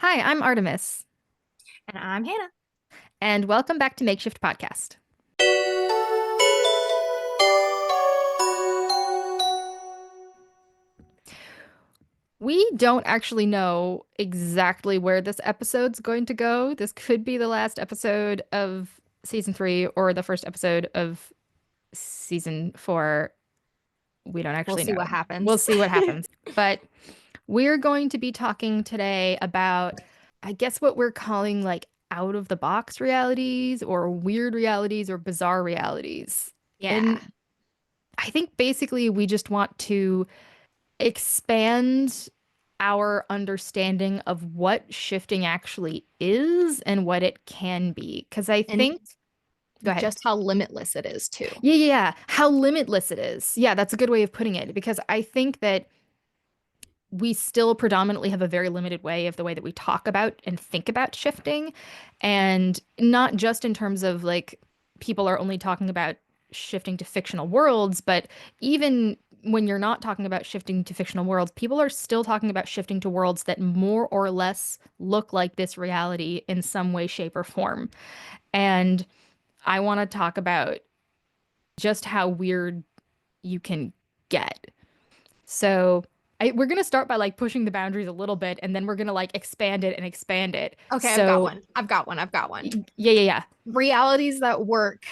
Hi, I'm Artemis, And I'm Hannah. and welcome back to MakeShift Podcast. We don't actually know exactly where this episode's going to go. This could be the last episode of season 3 or the first episode of season 4. We don't We'll actually see know. what We'll happens. see what happens. But we're going to be talking today about, I guess, what we're calling like out of the box realities or weird realities or bizarre realities. Yeah. And I think basically we just want to expand our understanding of what shifting actually is and what it can be. Because I And think, go ahead. just how limitless it is, too. Yeah. How limitless it is. Yeah, that's a good way of putting it. Because I think that we still predominantly have a very limited way of the way that we talk about and think about shifting. And not just in terms of like people are only talking about shifting to fictional worlds, but even when you're not talking about shifting to fictional worlds, people are still talking about shifting to worlds that more or less look like this reality in some way, shape, or form. And I want to talk about just how weird you can get. So we're gonna start by like pushing the boundaries a little bit, and then we're gonna like expand it and expand it. Okay, I've got So one. I've got one. I've got one. yeah. Realities that work,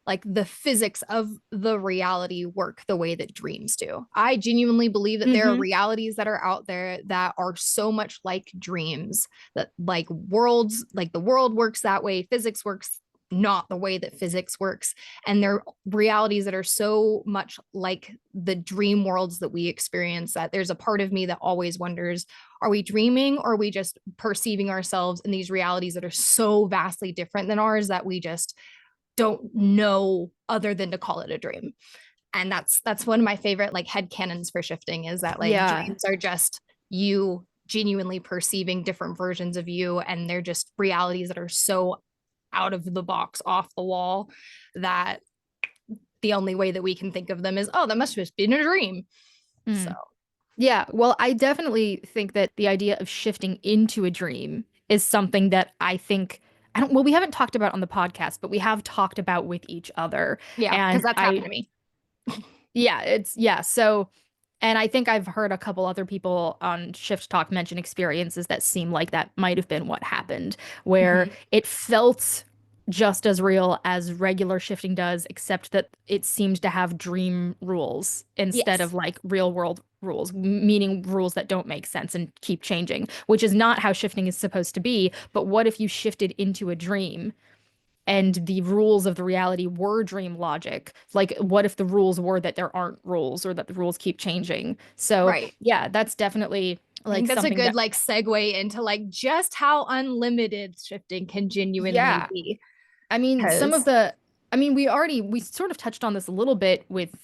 like the physics of the reality work the way that dreams do. I genuinely believe that there are Hmm. realities that are out there that are so much like dreams, that like worlds, like the world works that way, physics works not the way that physics works. And they're realities that are so much like the dream worlds that we experience that there's a part of me that always wonders, are we dreaming or are we just perceiving ourselves in these realities that are so vastly different than ours that we just don't know other than to call it a dream? And that's one of my favorite like head canons for shifting, is that like Yeah. dreams are just you genuinely perceiving different versions of you, and they're just realities that are so out of the box, off the wall, that the only way that we can think of them is, oh, that must have just been a dream. So Mm. Yeah. Well, I definitely think that the idea of shifting into a dream is something that I think well, we haven't talked about on the podcast, but we have talked about with each other. yeah, because And that's happened to me. yeah. So, and I think I've heard a couple other people on Shift Talk mention experiences that seem like that might have been what happened, where Mhm. it felt just as real as regular shifting does, except that it seemed to have dream rules instead of Yes. like real world rules, meaning rules that don't make sense and keep changing, which is not how shifting is supposed to be. But what if you shifted into a dream? And the rules of the reality were dream logic. Like, what if the rules were that there aren't rules or that the rules keep changing? So, Right. yeah, that's definitely I think like that's a something good that, like segue into like just how unlimited shifting can genuinely yeah. be. I mean, Because we sort of touched on this a little bit with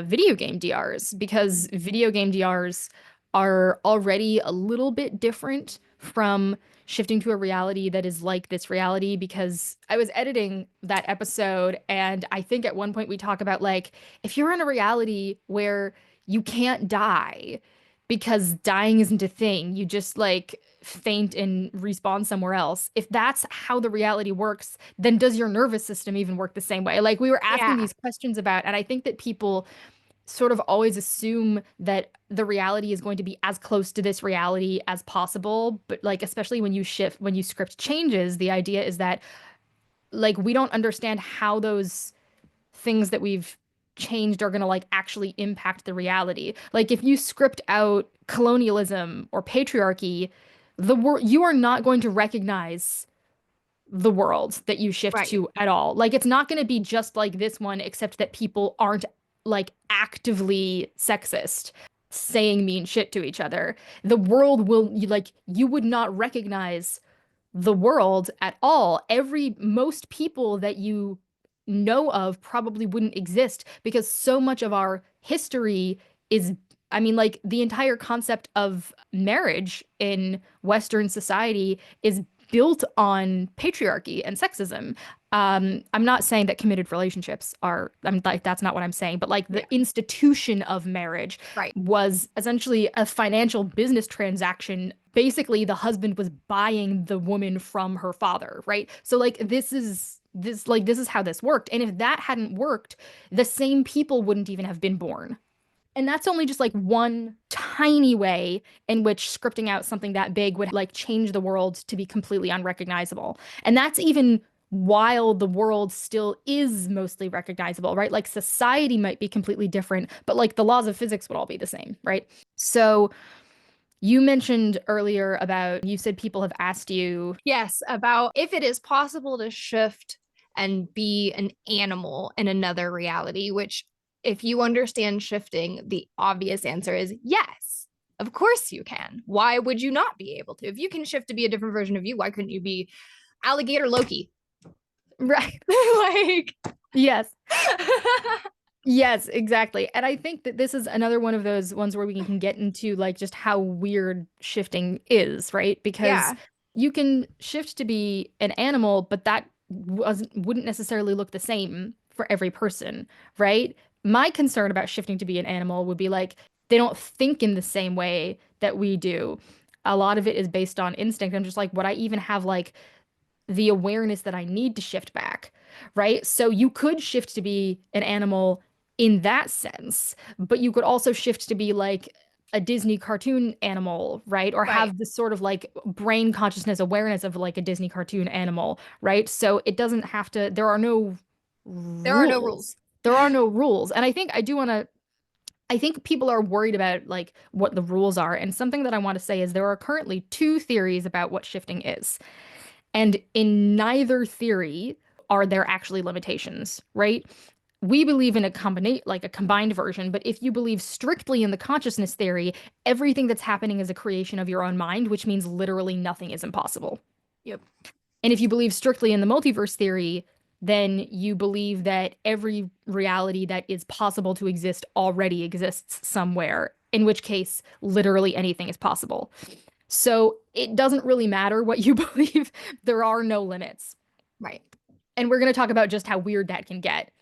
video game DRs because video game DRs are already a little bit different from shifting to a reality that is like this reality because I was editing that episode and I think at one point we talk about like if you're in a reality where you can't die because dying isn't a thing, you just like faint and respawn somewhere else. If that's how the reality works, then does your nervous system even work the same way? Like we were asking yeah, these questions about, and I think that people sort of always assume that the reality is going to be as close to this reality as possible. But like, especially when you script changes, the idea is that like we don't understand how those things that we've changed are going to like actually impact the reality. Like if you script out colonialism or patriarchy, the world you are not going to recognize the world that you shift right. to at all. Like it's not going to be just like this one except that people aren't like actively sexist saying mean shit to each other. The world will like you would not recognize the world at all. Most people that you know of probably wouldn't exist because so much of our history is, I mean, like the entire concept of marriage in Western society is built on patriarchy and sexism. I'm not saying that committed relationships are, I'm like, that's not what I'm saying, but like Yeah. the institution of marriage Right. was essentially a financial business transaction. Basically, the husband was buying the woman from her father, right? So like this is how this worked. And if that hadn't worked, the same people wouldn't even have been born. And that's only just like one tiny way in which scripting out something that big would like change the world to be completely unrecognizable. And that's even while the world still is mostly recognizable, right? Like society might be completely different, but like the laws of physics would all be the same, right? So you mentioned earlier about you said people have asked you, Yes, about if it is possible to shift and be an animal in another reality, which, if you understand shifting, the obvious answer is yes. Of course you can. Why would you not be able to? If you can shift to be a different version of you, why couldn't you be alligator Loki? right? Like, Yes. Yes, exactly. And I think that this is another one of those ones where we can get into like just how weird shifting is, right? Because yeah, you can shift to be an animal, but that wouldn't necessarily look the same for every person, right? My concern about shifting to be an animal would be like they don't think in the same way that we do. A lot of it is based on instinct. I'm just like, would I even have like the awareness that I need to shift back, right? So you could shift to be an animal in that sense, but you could also shift to be like a Disney cartoon animal, right? Or right. have this sort of like brain consciousness awareness of like a Disney cartoon animal, right? So it doesn't have to, there are no There are no rules. rules. There are no rules. And I think I do want to I think people are worried about like what the rules are. And something that I want to say is there are currently two theories about what shifting is. And in neither theory are there actually limitations, right? We believe in a combined version, but if you believe strictly in the consciousness theory, everything that's happening is a creation of your own mind, which means literally nothing is impossible. Yep. And if you believe strictly in the multiverse theory, then you believe that every reality that is possible to exist already exists somewhere, in which case literally anything is possible. So it doesn't really matter what you believe. There are no limits. Right. And we're going to talk about just how weird that can get.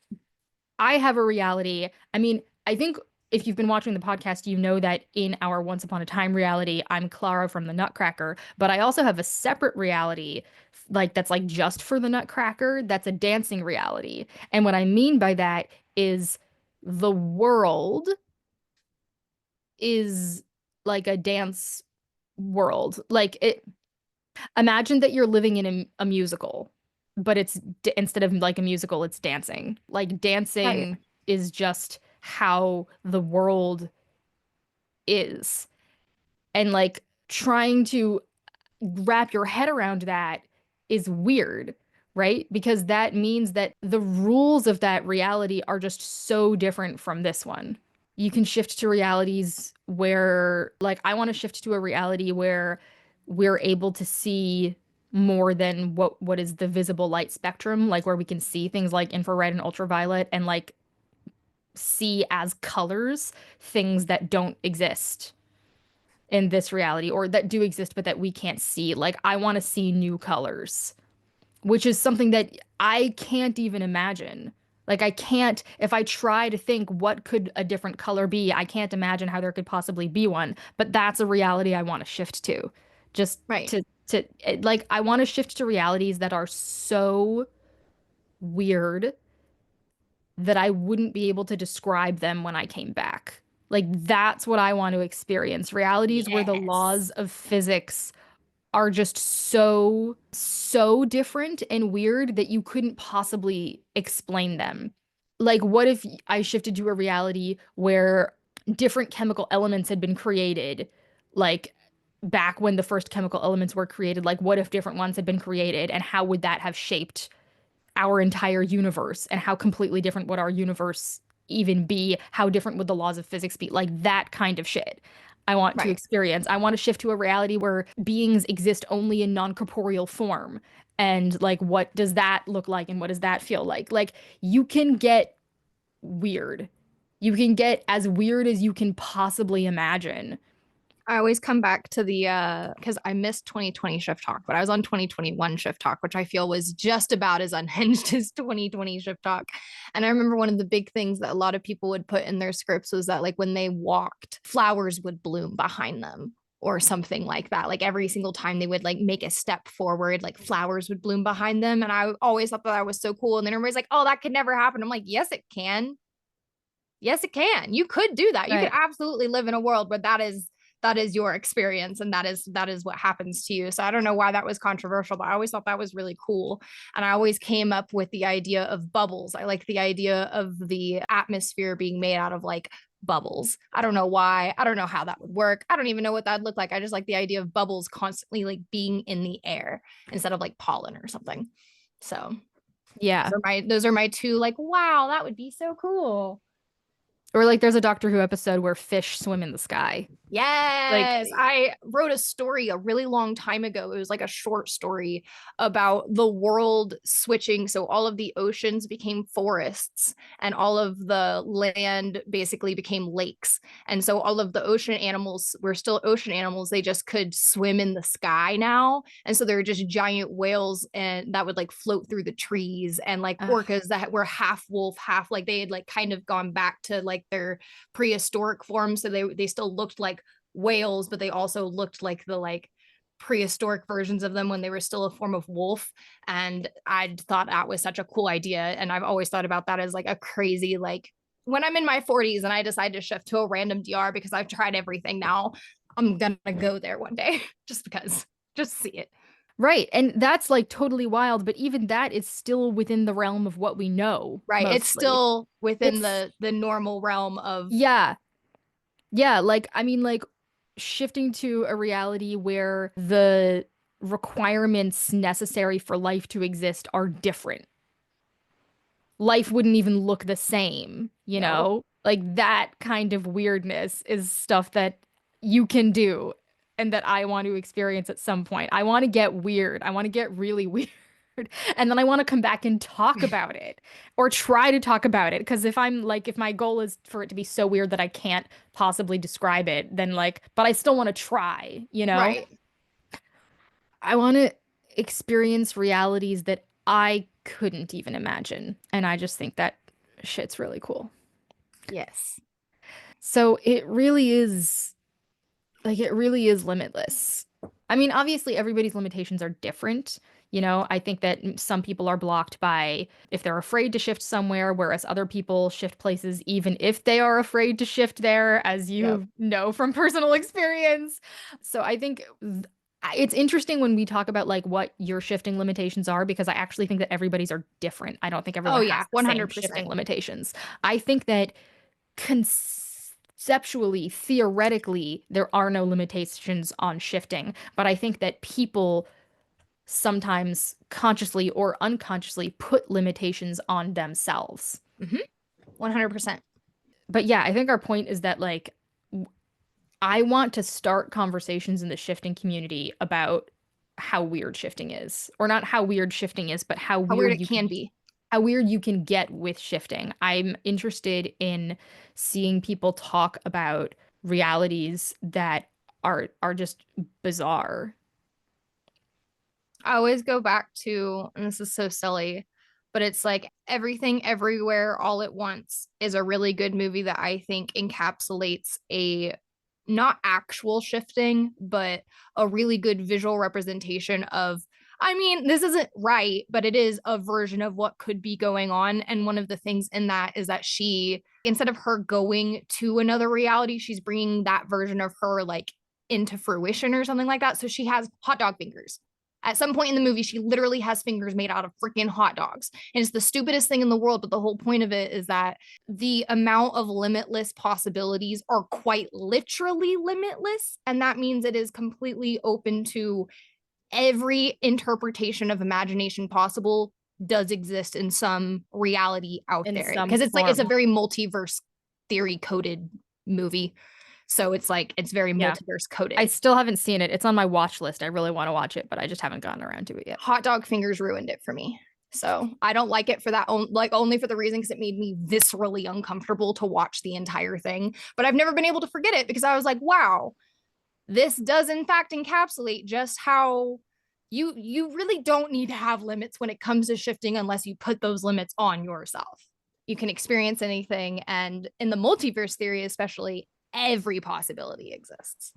I have a reality. I mean, I think if you've been watching the podcast, you know that in our Once Upon a Time reality, I'm Clara from the Nutcracker, but I also have a separate reality like that's like just for the Nutcracker, that's a dancing reality. And what I mean by that is the world is like a dance world. Like it imagine that you're living in a musical, but instead of like a musical, it's dancing. Like Right. dancing is just how the world is. And like trying to wrap your head around that is weird, right? Because that means that the rules of that reality are just so different from this one. You can shift to realities where, like, I want to shift to a reality where we're able to see more than what is the visible light spectrum, like where we can see things like infrared and ultraviolet and like see as colors things that don't exist in this reality or that do exist but that we can't see. Like I want to see new colors, which is something that I can't even imagine. Like I can't, if I try to think what could a different color be, I can't imagine how there could possibly be one. But that's a reality I want to shift to. Just Right. like I want to shift to realities that are so weird that I wouldn't be able to describe them when I came back. Like that's what I want to experience. Realities where the Yes. laws of physics are just so different and weird that you couldn't possibly explain them. Like, what if I shifted to a reality where different chemical elements had been created, like back when the first chemical elements were created? Like, what if different ones had been created, and how would that have shaped our entire universe? And how completely different would our universe even be? How different would the laws of physics be? Like, that kind of shit. I want to Right. experience. I want to shift to a reality where beings exist only in non-corporeal form. And like, what does that look like? And what does that feel like? Like, you can get weird. You can get as weird as you can possibly imagine I always come back to the because I missed 2020 Shift Talk, but I was on 2021 Shift Talk, which I feel was just about as unhinged as 2020 Shift Talk. And I remember one of the big things that a lot of people would put in their scripts was that like when they walked, flowers would bloom behind them or something like that. Like every single time they would like make a step forward, like flowers would bloom behind them. And I always thought that was so cool. And then everybody's like, oh, that could never happen. I'm like, yes, it can. Yes, it can. You could do that. You could Right. absolutely live in a world where that is your experience and that is what happens to you. So I don't know why that was controversial, but I always thought that was really cool. And I always came up with the idea of bubbles. I like the idea of the atmosphere being made out of like bubbles. I don't know why. I don't know how that would work. I don't even know what that'd look like. I just like the idea of bubbles constantly like being in the air instead of like pollen or something. So those Yeah. are my two like, wow, that would be so cool. Or like there's a Doctor Who episode where fish swim in the sky. Like, Yes, I wrote a story a really long time ago. It was like a short story about the world switching. So all of the oceans became forests and all of the land basically became lakes. And so all of the ocean animals were still ocean animals. They just could swim in the sky now. And so there were just giant whales and that would like float through the trees and like ugh, orcas that were half wolf, half like they had like kind of gone back to like their prehistoric form. So they still looked like whales, but they also looked like the like prehistoric versions of them when they were still a form of wolf. And I thought that was such a cool idea. And I've always thought about that as like a crazy, like when I'm in my 40s and I decide to shift to a random DR because I've tried everything now, I'm gonna go there one day just because, just see it. right. And that's like totally wild, but even that is still within the realm of what we know, Right. It's mostly. still within It's, the normal realm of yeah. Yeah. Like, I mean, like shifting to a reality where the requirements necessary for life to exist are different. Life wouldn't even look the same, you no. know? Like that kind of weirdness is stuff that you can do and that I want to experience at some point. I want to get weird. I want to get really weird. And then I want to come back and talk about it or try to talk about it. Because if I'm like, if my goal is for it to be so weird that I can't possibly describe it, then like, but I still want to try, you know? Right. I want to experience realities that I couldn't even imagine. And I just think that shit's really cool. Yes. So it really is like, it really is limitless. I mean, obviously, everybody's limitations are different. You know, I think that some people are blocked by if they're afraid to shift somewhere, whereas other people shift places even if they are afraid to shift there, as Yep. you know from personal experience. So I think it's interesting when we talk about like what your shifting limitations are, because I actually think that everybody's are different. I don't think Oh everyone yeah, has the same 100%. shifting limitations. I think that conceptually, theoretically, there are no limitations on shifting, but I think that people sometimes consciously or unconsciously put limitations on themselves. 100%. But yeah, I think our point is that like I want to start conversations in the shifting community about how weird shifting is, or not how weird shifting is, but How weird it can be. how weird you can get with shifting. I'm interested in seeing people talk about realities that are just bizarre. I always go back to, and this is so silly, but it's like Everything Everywhere All at Once is a really good movie that I think encapsulates a not actual shifting, but a really good visual representation of. I mean, this isn't right, but it is a version of what could be going on. And one of the things in that is that she, instead of her going to another reality, she's bringing that version of her like into fruition or something like that. So she has hot dog fingers at some point in the movie, she literally has fingers made out of freaking hot dogs. And it's the stupidest thing in the world. But the whole point of it is that the amount of limitless possibilities are quite literally limitless. And that means it is completely open to every interpretation of imagination possible does exist in some reality out In there. some Because it's a form. very multiverse theory coded movie. So it's like it's very Yeah. multiverse I coded. still haven't seen it. It's on my watch list. I really want to watch it, but I just haven't gotten around to it yet. Hot dog fingers ruined it for me. So I don't like it for that like only for the reason because it made me viscerally uncomfortable to watch the entire thing. But I've never been able to forget it because I was like, wow, this does in fact encapsulate just how you really don't need to have limits when it comes to shifting unless you put those limits on yourself. You can experience anything, and in the multiverse theory especially, every possibility exists.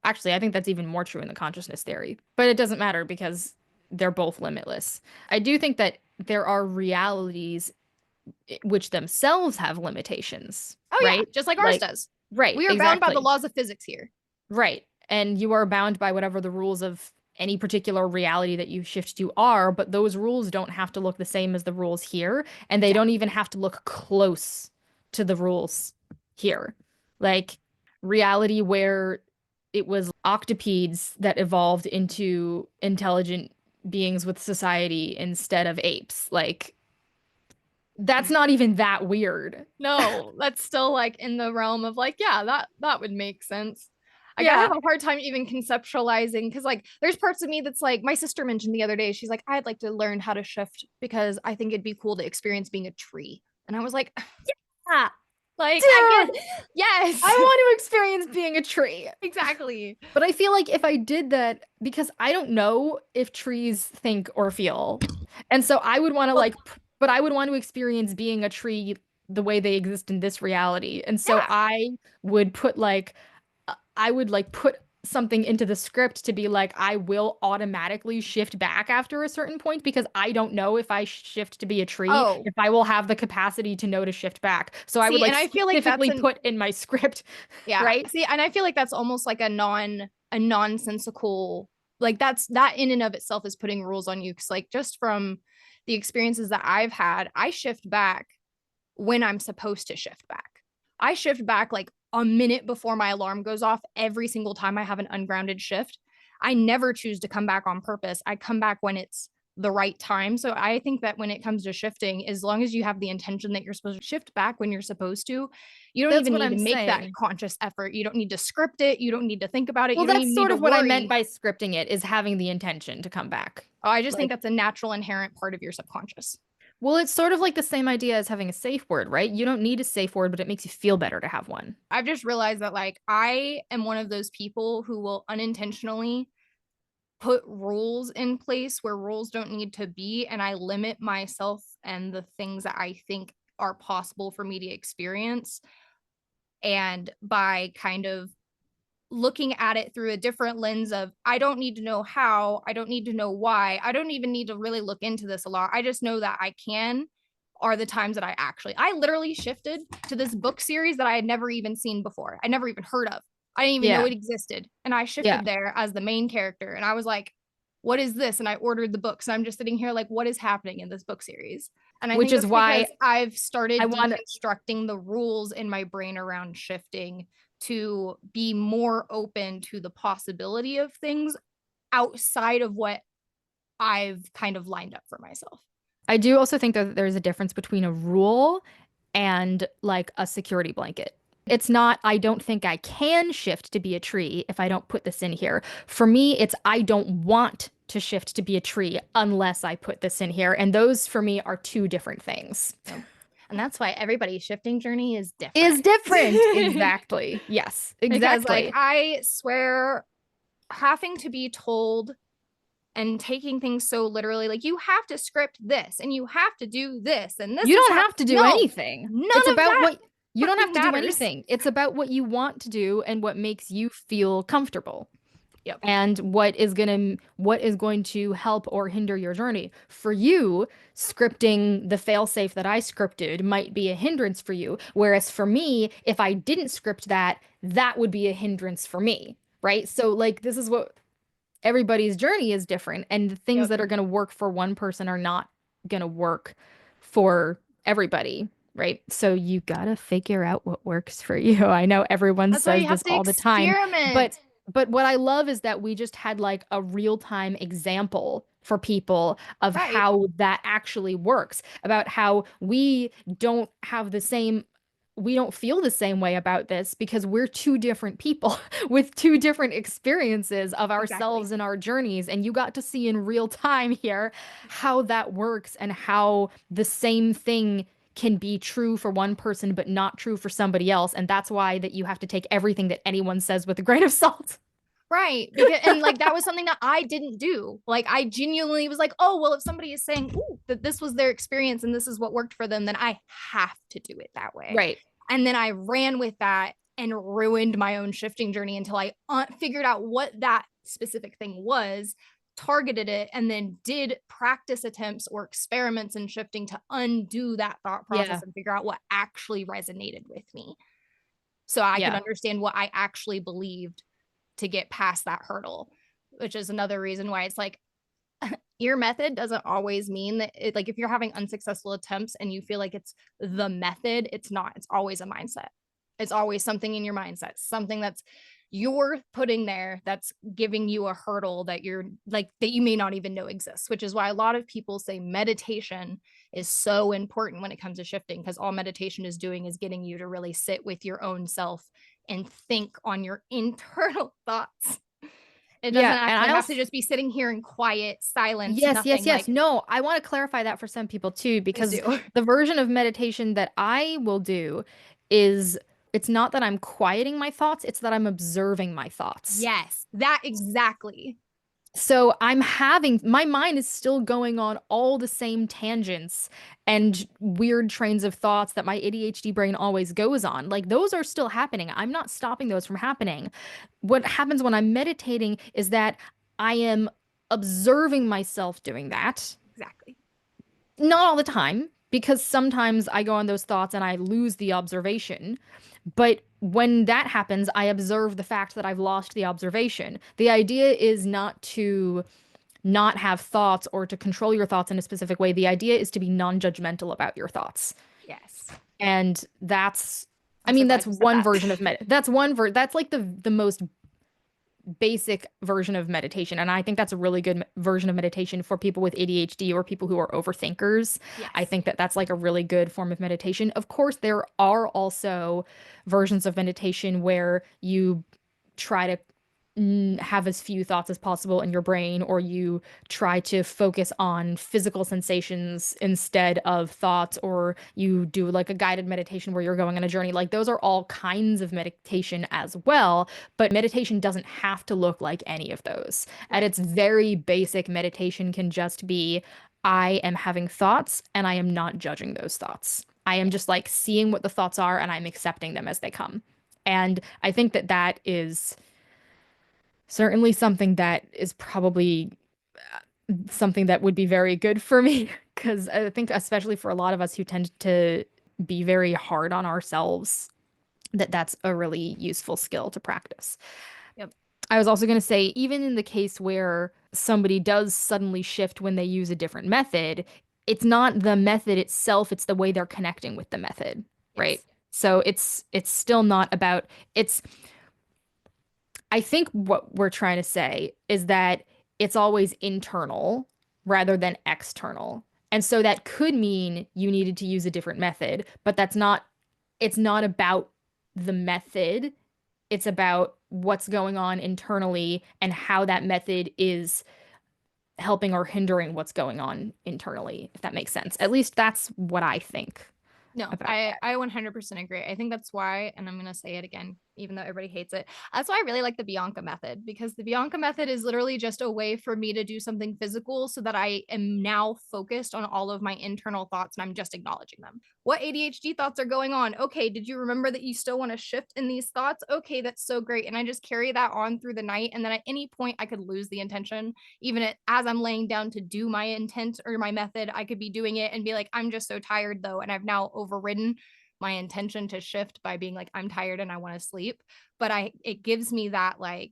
Actually, I think that's even more true in the consciousness theory, but it doesn't matter because they're both limitless. I do think that there are realities which themselves have limitations, Oh yeah, right? just like ours Like, does. right, We are bound by the exactly. laws of physics here. Right. And you are bound by whatever the rules of any particular reality that you shift to are, but those rules don't have to look the same as the rules here, and they don't Exactly. even have to look close to the rules here. Like reality where it was octopedes that evolved into intelligent beings with society instead of apes. Like that's not even that weird. No, that's still like in the realm of like, yeah, that would make sense. Like I have Yeah. a hard time even conceptualizing because like there's parts of me that's like my sister mentioned the other day, she's like, I'd like to learn how to shift because I think it'd be cool to experience being a tree. And I was like, Yeah. like I Dude, get yes. I want to experience being a tree. Exactly. But I feel like if I did that, because I don't know if trees think or feel. And so I would want to Well, like, but I would want to experience being a tree the way they exist in this reality. And so yeah. would put like, I would like put something into the script to be like, I will automatically shift back after a certain point because I don't know if I shift to be a tree, Oh, if I will have the capacity to know to shift back. So I would see, like and I feel like that's specifically an put in my script, yeah. right? See, and I feel like that's almost like a nonsensical like that in and of itself is putting rules on you because like just from the experiences that I've had, I shift back when I'm supposed to shift back. I shift back like a minute before my alarm goes off every single time I have an ungrounded shift. I never choose to come back on purpose. I come back when it's the right time. So I think that when it comes to shifting, as long as you have the intention that you're supposed to shift back when you're supposed to, you don't That's even what need to I'm make that saying. conscious effort. You don't need to script it. You don't need to think about it. Well, You don't that's even need sort to of what I meant worry. by scripting it is having the intention to come back. Oh, I just think Like, that's a natural inherent part of your subconscious. well, it's sort of like the same idea as having a safe word, right? You don't need a safe word, but it makes you feel better to have one. I've just realized that like I am one of those people who will unintentionally put rules in place where rules don't need to be, and I limit myself and the things that I think are possible for me to experience. And by kind of looking at it through a different lens of I don't need to know how, I don't need to know why, I don't even need to really look into this a lot. I just know that I can are the times that I literally shifted to this book series that I had never even seen before. I never even heard of. I didn't even know Yeah. it existed. And I Yeah. shifted there as the main character. And I was like, what is this? And I ordered the books. And I'm just sitting here like, what is happening in this book series? And I Which think is that's because why I've I started want deconstructing the rules in my brain around shifting to be more open to the possibility of things outside of what I've kind of lined up for myself. I do also think that there's a difference between a rule and like a security blanket. It's not, I don't think I can shift to be a tree if I don't put this in here. For me, it's I don't want to shift to be a tree unless I put this in here. And those for me are two different things. Yep. And that's why everybody's shifting journey is Is different. different. Exactly. Yes, Because, like, exactly. I swear, having to be told and taking things so literally, like, you have to script this and you have to do this and this You is don't how, have to do no, anything. It's none of about that what you don't have fucking to do matters. anything. It's about what you want to do and what makes you feel comfortable. Yep. And what is going to help or hinder your journey. For you, scripting the failsafe that I scripted might be a hindrance for you, whereas for me, if I didn't script that, that would be a hindrance for me, right? So like this is what everybody's journey is different, and the things Yep. that are going to work for one person are not going to work for everybody. Right. So you gotta figure out what works for you. I know everyone That's why says you have this to all the time, but experiment. what I love is that we just had like a real-time example for people of Right. how that actually works, about how don't have the same, we don't feel the same way about this because we're two different people with two different experiences of Exactly. ourselves and our journeys. And you got to see in real time here how that works and how the same thing can be true for one person but not true for somebody else. And that's why that you have to take everything that anyone says with a grain of salt. Right. Because and like that was something that I didn't do. Like I genuinely was like, oh, well, if somebody is saying, ooh, that this was their experience and this is what worked for them, then I have to do it that way. Right. And then I ran with that and ruined my own shifting journey until I figured out what that specific thing was, targeted it, and then did practice attempts or experiments in shifting to undo that thought Yeah. process and figure out what actually resonated with me. So I could Yeah. understand what I actually believed to get past that hurdle, which is another reason why it's like your method doesn't always mean that it, like if you're having unsuccessful attempts and you feel like it's the method, it's not. It's always a mindset. It's always something in your mindset, something that's you're putting there that's giving you a hurdle that you're like that you may not even know exists, which is why a lot of people say meditation is so important when it comes to shifting, because all meditation is doing is getting you to really sit with your own self and think on your internal thoughts. It doesn't Yeah. And actually I have to also, just be sitting here in quiet silence, yes, yes, nothing yes. like No, I want to clarify that for some people too, please because do. the version of meditation that I will do is it's not that I'm quieting my thoughts, it's that I'm observing my thoughts. Yes, that exactly. So I'm having my mind is still going on all the same tangents and weird trains of thoughts that my ADHD brain always goes on. Like those are still happening. I'm not stopping those from happening. What happens when I'm meditating is that I am observing myself doing that. Exactly. Not all the time, because sometimes I go on those thoughts and I lose the observation. But when that happens, I observe the fact that I've lost the observation. The idea is not to not have thoughts or to control your thoughts in a specific way. The idea is to be non-judgmental about your thoughts. Yes. And that's, I I'm so mean, glad that's you said one that. version of that's like the most basic version of meditation. And I think that's a really good version of meditation for people with ADHD or people who are overthinkers. I Yes. think that that's like a really good form of meditation. Of course, there are also versions of meditation where you try to have as few thoughts as possible in your brain, or you try to focus on physical sensations instead of thoughts, or you do like a guided meditation where you're going on a journey. Like those are all kinds of meditation as well, but meditation doesn't have to look like any of those. At Right. its very basic, meditation can just be I am having thoughts and I am not judging those thoughts. I am Yes. just like seeing what the thoughts are and I'm accepting them as they come. And I think that that is certainly something that is probably something that would be very good for me because I think especially for a lot of us who tend to be very hard on ourselves, that that's a really useful skill to practice. Yep. I was also going to say, even in the case where somebody does suddenly shift when they use a different method, it's not the method itself, it's the way they're connecting with the method, right? Yes. So it's still not about it's I think what we're trying to say is that it's always internal rather than external. And so that could mean you needed to use a different method, but it's not about the method. It's about what's going on internally and how that method is helping or hindering what's going on internally, if that makes sense. At Yes. least that's what I think No, about I 100% agree. I think that's why, and I'm going to say it again, even though everybody hates it. That's why I really like the Bianca method, because the Bianca method is literally just a way for me to do something physical so that I am now focused on all of my internal thoughts and I'm just acknowledging them. What ADHD thoughts are going on? Okay, did you remember that you still want to shift in these thoughts? Okay, that's so great. And I just carry that on through the night. And then at any point, I could lose the intention. Even as I'm laying down to do my intent or my method, I could be doing it and be like, I'm just so tired though. And I've now overridden my intention to shift by being like, I'm tired and I want to sleep. But it gives me that like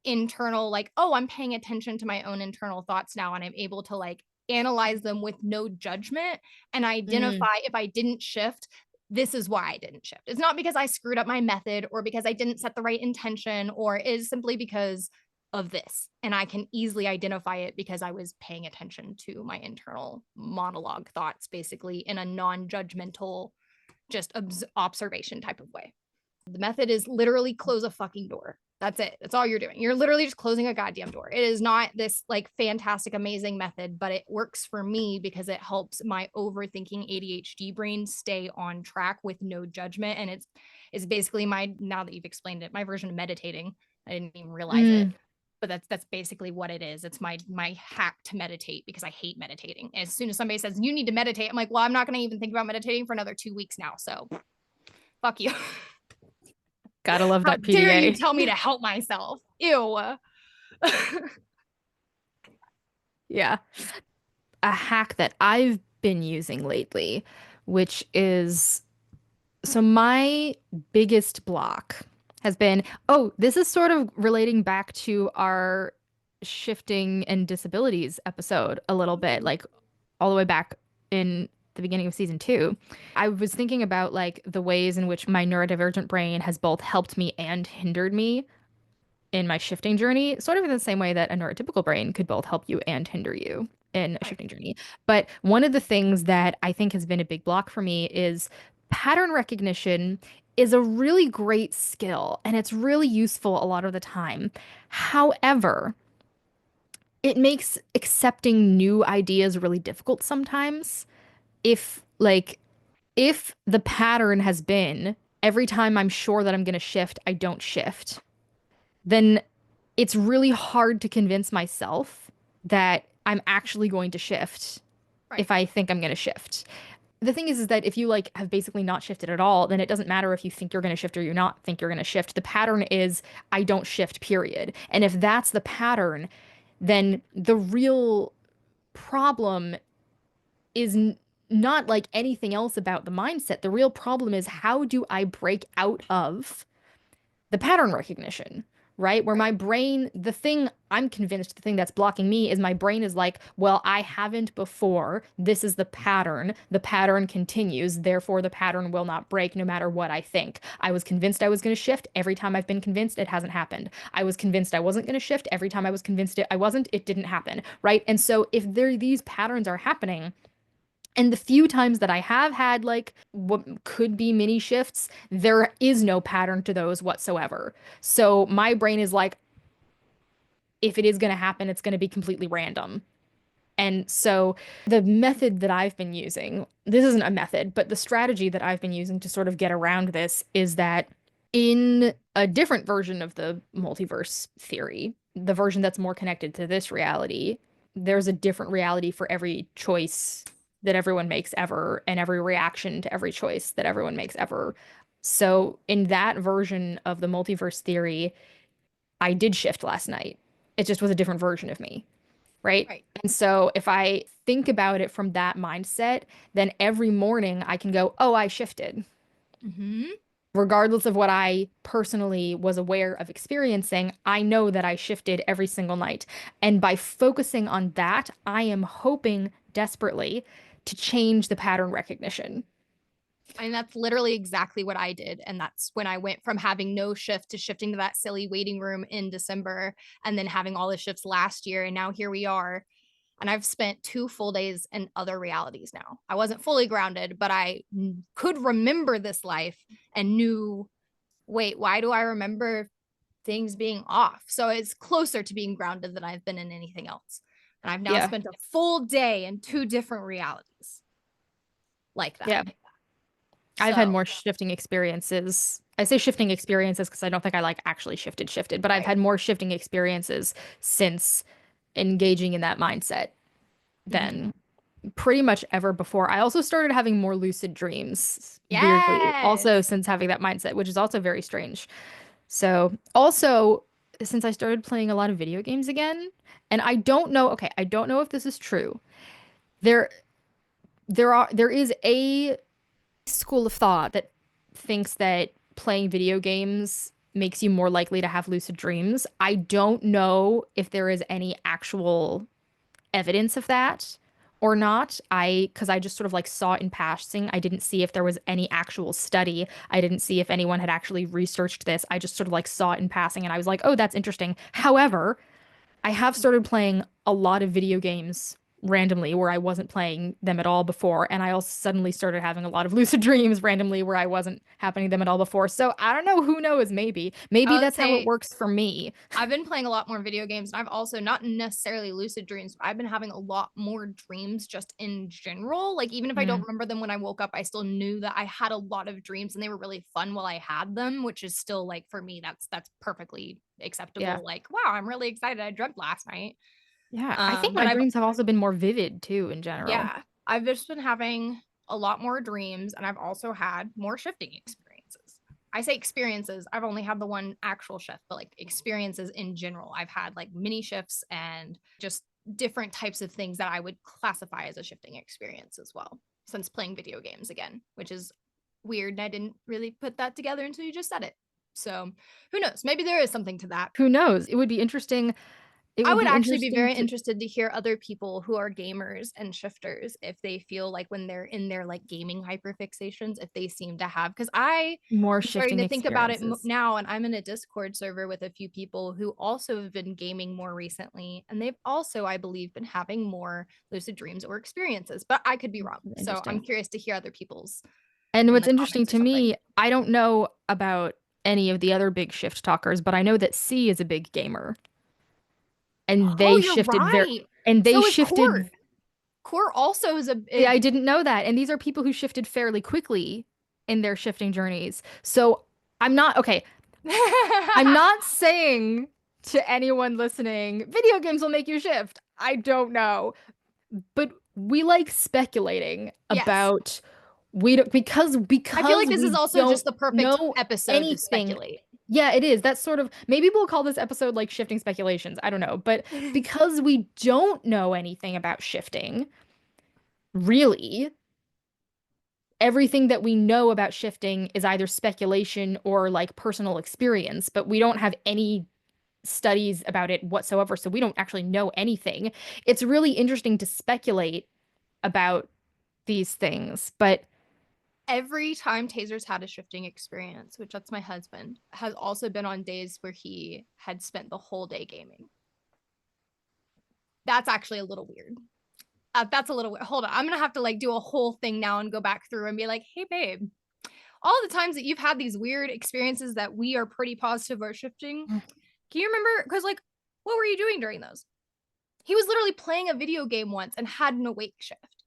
internal, like, oh, I'm paying attention to my own internal thoughts now. And I'm able to like analyze them with no judgment and that. identify if I didn't shift, this is why I didn't shift. It's not because I screwed up my method or because I didn't set the right intention, or it is simply because of this. And I can easily identify it because I was paying attention to my internal monologue thoughts, basically in a non judgmental, just observation type of way. The method is literally close a fucking door. That's it. That's all you're doing. You're literally just closing a goddamn door. It is not this like fantastic, amazing method, but it works for me because it helps my overthinking ADHD brain stay on track with no judgment. And it's basically my, now that you've explained it, my version of meditating. I didn't even realize it. Mm, But that's basically what it is. It's my hack to meditate because I hate meditating. As soon as somebody says you need to meditate, I'm like, well, I'm not going to even think about meditating for another 2 weeks now. So fuck you. gotta love How that dare you PDA. tell me to help myself? Ew. Yeah. A hack that I've been using lately, which is so my biggest block has been, oh, this is sort of relating back to our shifting and disabilities episode a little bit, like all the way back in the beginning of season 2. I was thinking about like the ways in which my neurodivergent brain has both helped me and hindered me in my shifting journey, sort of in the same way that a neurotypical brain could both help you and hinder you in a Right. shifting journey. But one of the things that I think has been a big block for me is pattern recognition is a really great skill and it's really useful a lot of the time. However, it makes accepting new ideas really difficult sometimes. If like if the pattern has been every time I'm sure that I'm going to shift, I don't shift, then it's really hard to convince myself that I'm actually going to shift Right. if I think I'm going to shift. The thing is that if you like have basically not shifted at all, then it doesn't matter if you think you're going to shift or you not think you're going to shift. The pattern is I don't shift, period. And if that's the pattern, then the real problem is not like anything else about the mindset. The real problem is how do I break out of the pattern recognition, right? Where Right. my brain, the thing I'm convinced, the thing that's blocking me is my brain is like, well, I haven't before. This is the pattern. The pattern continues. Therefore, the pattern will not break no matter what I think. I was convinced I was going to shift. Every time I've been convinced, it hasn't happened. I was convinced I wasn't going to shift. Every time I was convinced I wasn't, it didn't happen, right? And so if these patterns are happening, and the few times that I have had like what could be mini shifts, there is no pattern to those whatsoever. So my brain is like, if it is going to happen, it's going to be completely random. And so the method that I've been using, this isn't a method, but the strategy that I've been using to sort of get around this is that in a different version of the multiverse theory, the version that's more connected to this reality, there's a different reality for every choice that everyone makes ever, and every reaction to every choice that everyone makes ever. So in that version of the multiverse theory, I did shift last night. It just was a different version of me, right? Right. And so if I think about it from that mindset, then every morning I can go, oh, I shifted. Mm-hmm. Regardless of what I personally was aware of experiencing, I know that I shifted every single night. And by focusing on that, I am hoping desperately to change the pattern recognition. And that's literally exactly what I did. And that's when I went from having no shift to shifting to that silly waiting room in December and then having all the shifts last year. And now here we are. And I've spent 2 full days in other realities now. I wasn't fully grounded, but I could remember this life and knew, wait, why do I remember things being off? So it's closer to being grounded than I've been in anything else. And I've now Yeah. spent a full day in 2 different realities like that. Yeah. I've had So, more shifting experiences. I say shifting experiences because I don't think I like actually shifted, but I've right. had more shifting experiences since engaging in that mindset Mm-hmm. than pretty much ever before. I also started having more lucid dreams, weirdly, also Yes. since having that mindset, which is also very strange. So, also, since I started playing a lot of video games again, and I don't know, okay, I don't know if this is true. There there is a school of thought that thinks that playing video games makes you more likely to have lucid dreams. I don't know if there is any actual evidence of that or not. Because I just sort of like saw it in passing. I didn't see if there was any actual study. I didn't see if anyone had actually researched this. I just sort of like saw it in passing and I was like, oh, that's interesting. However, I have started playing a lot of video games randomly where I wasn't playing them at all before, and I also suddenly started having a lot of lucid dreams randomly where I wasn't happening them at all before. So I don't know, who knows, maybe I would that's how it say works for me. I've been playing a lot more video games and I've also not necessarily lucid dreams, but I've been having a lot more dreams just in general. Like even if I don't Mm, remember them when I woke up, I still knew that I had a lot of dreams and they were really fun while I had them, which is still like for me that's perfectly Yeah. acceptable, like, wow, I'm really excited I dreamt last night. Yeah. I think But my I've dreams have also been more vivid too in general. Yeah, I've just been having a lot more dreams, and I've also had more shifting experiences. I say experiences, I've only had the one actual shift, but like experiences in general. I've had like mini shifts and just different types of things that I would classify as a shifting experience as well, since playing video games again, which is weird. And I didn't really put that together until you just said it. So who knows? Maybe there is something to that. Who knows? It would be interesting. It I would would be actually be interesting very to interested to hear other people who are gamers and shifters if they feel like when they're in their like gaming hyperfixations, if they seem to have, because I more am starting shifting to think about it experiences. now, and I'm in a Discord server with a few people who also have been gaming more recently, and they've also, I believe, been having more lucid dreams or experiences, but I could be wrong. So I'm Interesting. curious to hear other people's And in what's the interesting comments or to something. me, I don't know about any of the other big shift talkers, but I know that C is a big gamer. And Oh, they you're shifted very right. and they So is shifted. Court. Court also is I didn't know that. And these are people who shifted fairly quickly in their shifting journeys. So I'm not okay. I'm not saying to anyone listening, video games will make you shift. I don't know. But we like speculating Yes. about we don't I feel because like this is we also just don't the perfect know episode to anything. speculate. Yeah, it is. That's sort of maybe we'll call this episode like shifting speculations. I don't know. But because we don't know anything about shifting, really, everything that we know about shifting is either speculation or like personal experience, but we don't have any studies about it whatsoever, so we don't actually know anything. It's really interesting to speculate about these things, but Every time Taser's had a shifting experience, which that's my husband, has also been on days where he had spent the whole day gaming. That's actually a little weird. That's a little weird. Hold on. I'm going to have to like do a whole thing now and go back through and be like, hey, babe, all the times that you've had these weird experiences that we are pretty positive are shifting, can you remember? Because, like, what were you doing during those? He was literally playing a video game once and had an awake shift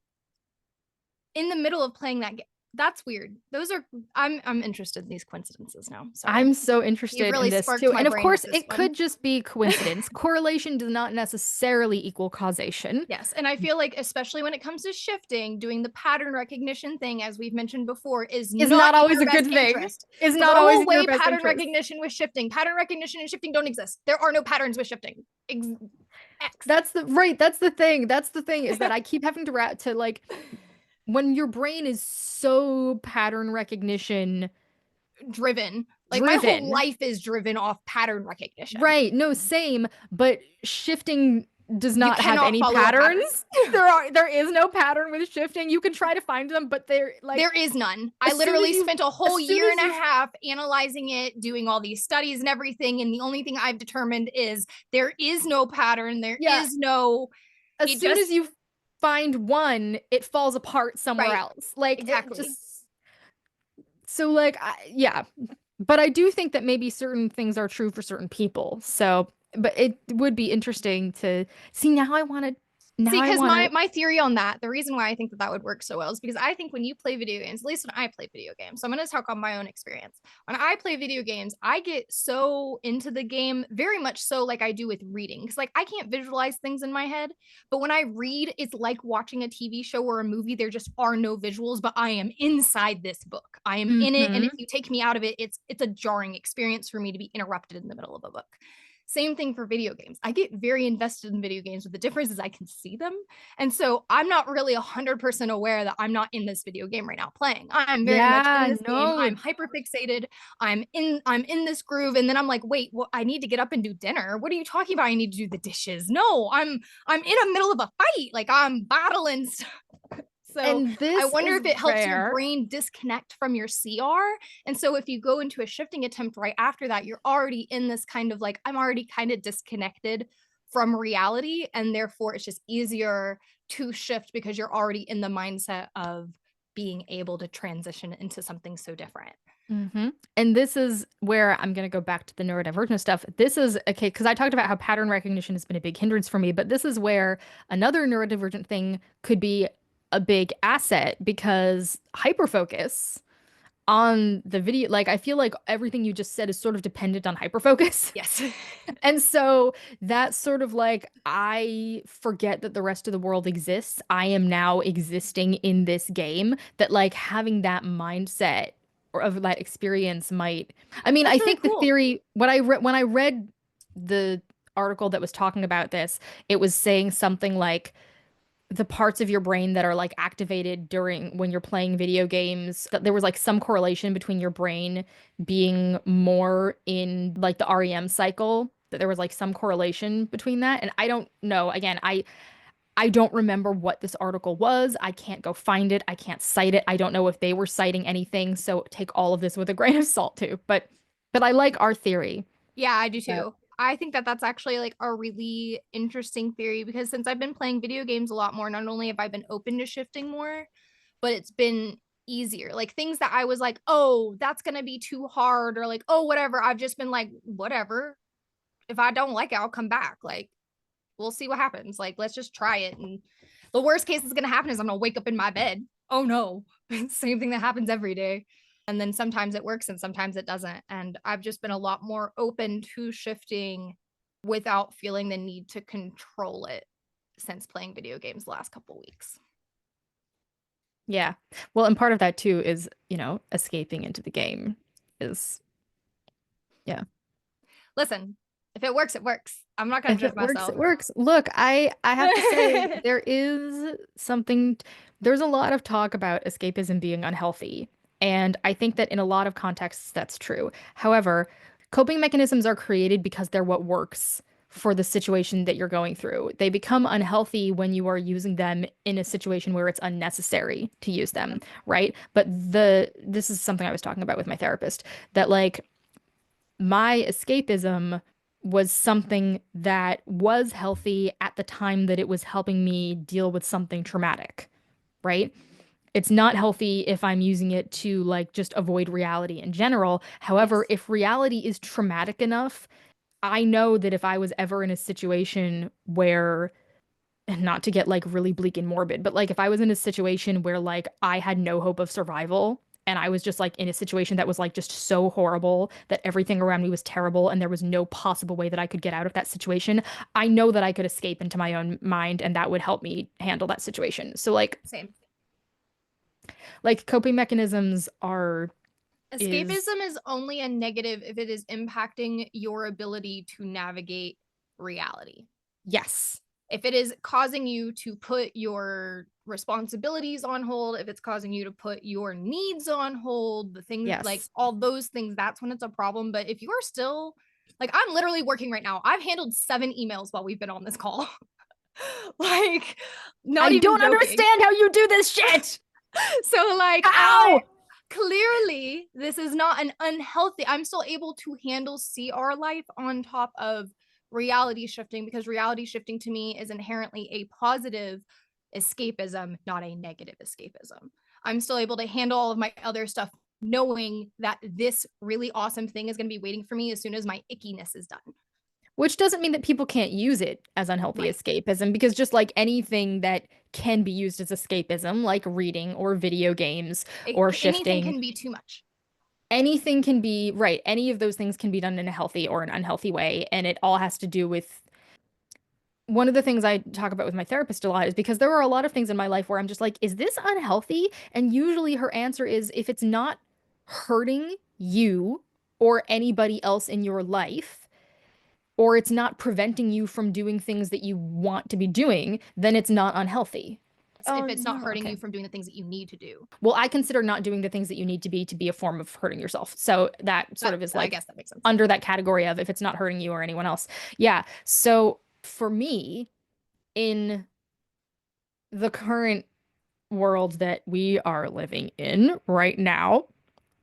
in the middle of playing that game. That's weird. Those are I'm interested in these coincidences now. Sorry. I'm so You've interested in really this sparked too. my And of brain with course, this it one. could just be coincidence. Correlation does not necessarily equal causation. Yes, and I feel like especially when it comes to shifting, doing the pattern recognition thing as we've mentioned before is Is not not in always your a good best thing. interest. Is not Throw always in your away best pattern interest. recognition with shifting. Pattern recognition and shifting don't exist. There are no patterns with shifting. X. That's the right. That's the thing. That's the thing is that I keep having to like when your brain is so pattern recognition Driven. Like my whole driven. life is driven off pattern recognition. Right. No, same, but shifting does You not have cannot any follow a pattern. patterns. There is no pattern with shifting. You can try to find them, but they're like There is none. I as soon as literally you spent a as whole soon year as and a you half analyzing it, doing all these studies and everything. And the only thing I've determined is there is no pattern. There yeah, is no, as it soon as just, you find one, it falls apart somewhere right. else. Like it Exactly. just so like yeah. But I do think that maybe certain things are true for certain people. So, but it would be interesting to see now See, I because want to my theory on that, the reason why I think that that would work so well is because I think when you play video games, at least when I play video games, so I'm going to talk on my own experience. When I play video games, I get so into the game, very much so like I do with reading, because like I can't visualize things in my head, but when I read, it's like watching a TV show or a movie. There just are no visuals, but I am inside this book. I am in it, and if Mhm. you take me out of it, it's a jarring experience for me to be interrupted in the middle of a book. Same thing for video games. I get very invested in video games, but the difference is I can see them. And so I'm not really 100% aware that I'm not in this video game right now playing. I'm very much in Yeah, this game. no, I'm hyper fixated. I'm in this groove. And then I'm like, wait, well, I need to get up and do dinner. What are you talking about? I need to do the dishes. No, I'm in the middle of a fight. Like I'm battling stuff. So and I this wonder is if it helps your rare. brain disconnect from your CR. And so if you go into a shifting attempt right after that, you're already in this kind of like, I'm already kind of disconnected from reality. And therefore, it's just easier to shift because you're already in the mindset of being able to transition into something so different. And this is where I'm going to go back to the neurodivergent stuff. This is okay, because I talked about how pattern recognition has been a big hindrance for me, but this is where another neurodivergent thing could be a big asset because hyperfocus. on the video, like I feel like everything you just said is sort of dependent on hyperfocus. Yes. And so that's sort of like I forget that the rest of the world exists. I am now existing in this game, that like having that mindset or of that experience might, I mean, That's I really think the cool. theory, when I read the article that was talking about this, it was saying something like the parts of your brain that are like activated during when you're playing video games, that there was like some correlation between your brain being more in like the REM cycle, that there was like some correlation between that. And I don't know. Again, I don't remember what this article was. I can't go find it. I can't cite it. I don't know if they were citing anything. So take all of this with a grain of salt too. But I like our theory. Yeah, I do That, too. I think that that's actually like a really interesting theory because since I've been playing video games a lot more, not only have I been open to shifting more, but it's been easier. Like things that I was like, oh, that's going to be too hard, or like, oh, whatever. I've just been like, whatever. If I don't like it, I'll come back. Like, we'll see what happens. Like, let's just try it. And the worst case that's going to happen is I'm going to wake up in my bed. Oh no. Same thing that happens every day. And then sometimes it works and sometimes it doesn't. And I've just been a lot more open to shifting without feeling the need to control it since playing video games the last couple weeks. yeah. Well, and part of that too is, escaping into the game is, yeah. Listen, if it works, it works. I'm not going to If judge it works, myself. it works. Look, I have to say there is something, there's a lot of talk about escapism being unhealthy. And I think that in a lot of contexts that's true. However, coping mechanisms are created because they're what works for the situation that you're going through. They become unhealthy when you are using them in a situation where it's unnecessary to use them, right? But this is something I was talking about with my therapist, that like my escapism was something that was healthy at the time that it was helping me deal with something traumatic, right? It's not healthy if I'm using it to like just avoid reality in general. However, Yes. if reality is traumatic enough, I know that if I was ever in a situation where, and not to get like really bleak and morbid, but like if I was in a situation where like I had no hope of survival and I was just like in a situation that was like just so horrible that everything around me was terrible and there was no possible way that I could get out of that situation, I know that I could escape into my own mind and that would help me handle that situation. So Same. like coping mechanisms are is Escapism is only a negative if it is impacting your ability to navigate reality. yes. If it is causing you to put your responsibilities on hold, if it's causing you to put your needs on hold, the things like Yes. all those things, that's when it's a problem. But if you are still like, I'm literally working right now. I've handled 7 emails while we've been on this call. Like, I not even don't joking. understand how you do this shit. So, like, I How? clearly this is not an unhealthy, I'm still able to handle CR life on top of reality shifting because reality shifting to me is inherently a positive escapism, not a negative escapism. I'm still able to handle all of my other stuff knowing that this really awesome thing is going to be waiting for me as soon as my ickiness is done. Which doesn't mean that people can't use it as unhealthy Right. escapism, because just like anything that can be used as escapism, like reading or video games or Anything shifting, can be too much. anything can be, right. Any of those things can be done in a healthy or an unhealthy way. And it all has to do with one of the things I talk about with my therapist a lot is because there are a lot of things in my life where I'm just like, is this unhealthy? And usually her answer is if it's not hurting you or anybody else in your life, or it's not preventing you from doing things that you want to be doing, then it's not unhealthy. If Oh, it's not no. hurting you Okay. from doing the things that you need to do. Well, I consider not doing the things that you need to be a form of hurting yourself. So that sort That, of is I like guess that makes sense. under that category of if it's not hurting you or anyone else. Yeah. So for me, in the current world that we are living in right now,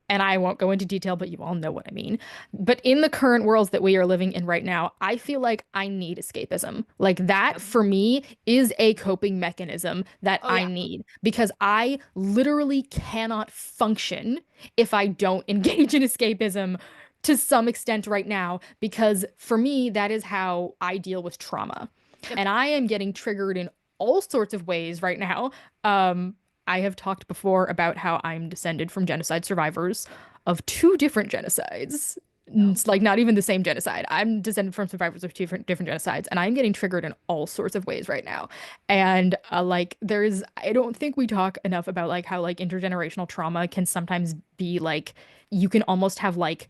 and I won't go into detail, but you all know what I mean. But in the current worlds that we are living in right now, I feel like I need escapism. Like that Yep. for me is a coping mechanism that Oh I yeah. need because I literally cannot function if I don't engage in escapism to some extent right now, because for me, that is how I deal with trauma. Yep. And I am getting triggered in all sorts of ways right now. Um, I have talked before about how I'm descended from genocide survivors of two different genocides. No. It's like not even the same genocide. I'm descended from survivors of two different genocides, and I'm getting triggered in all sorts of ways right now. And like there's, I don't think we talk enough about like how like intergenerational trauma can sometimes be like you can almost have like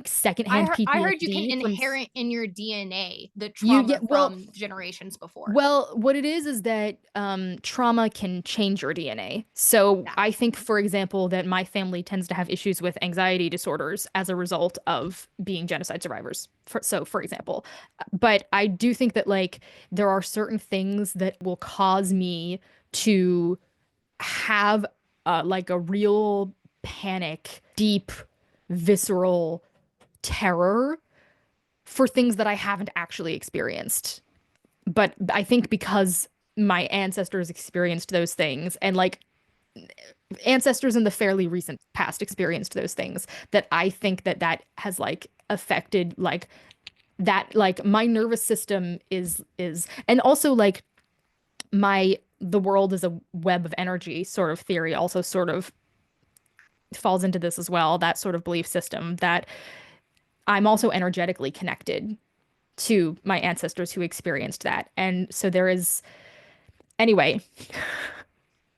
secondhand I heard you can PTSD from inherit in your DNA the you. Yeah, trauma well, from generations before. well, what it is that trauma can change your DNA. So Yeah. I think, for example, that my family tends to have issues with anxiety disorders as a result of being genocide survivors. For example, but I do think that like there are certain things that will cause me to have like a real panic, deep, visceral terror for things that I haven't actually experienced. But I think because my ancestors experienced those things and like ancestors in the fairly recent past experienced those things that I think that that has like affected like that like my nervous system is and also like my the world is a web of energy sort of theory also sort of falls into this as well, that sort of belief system that I'm also energetically connected to my ancestors who experienced that. And so there is anyway,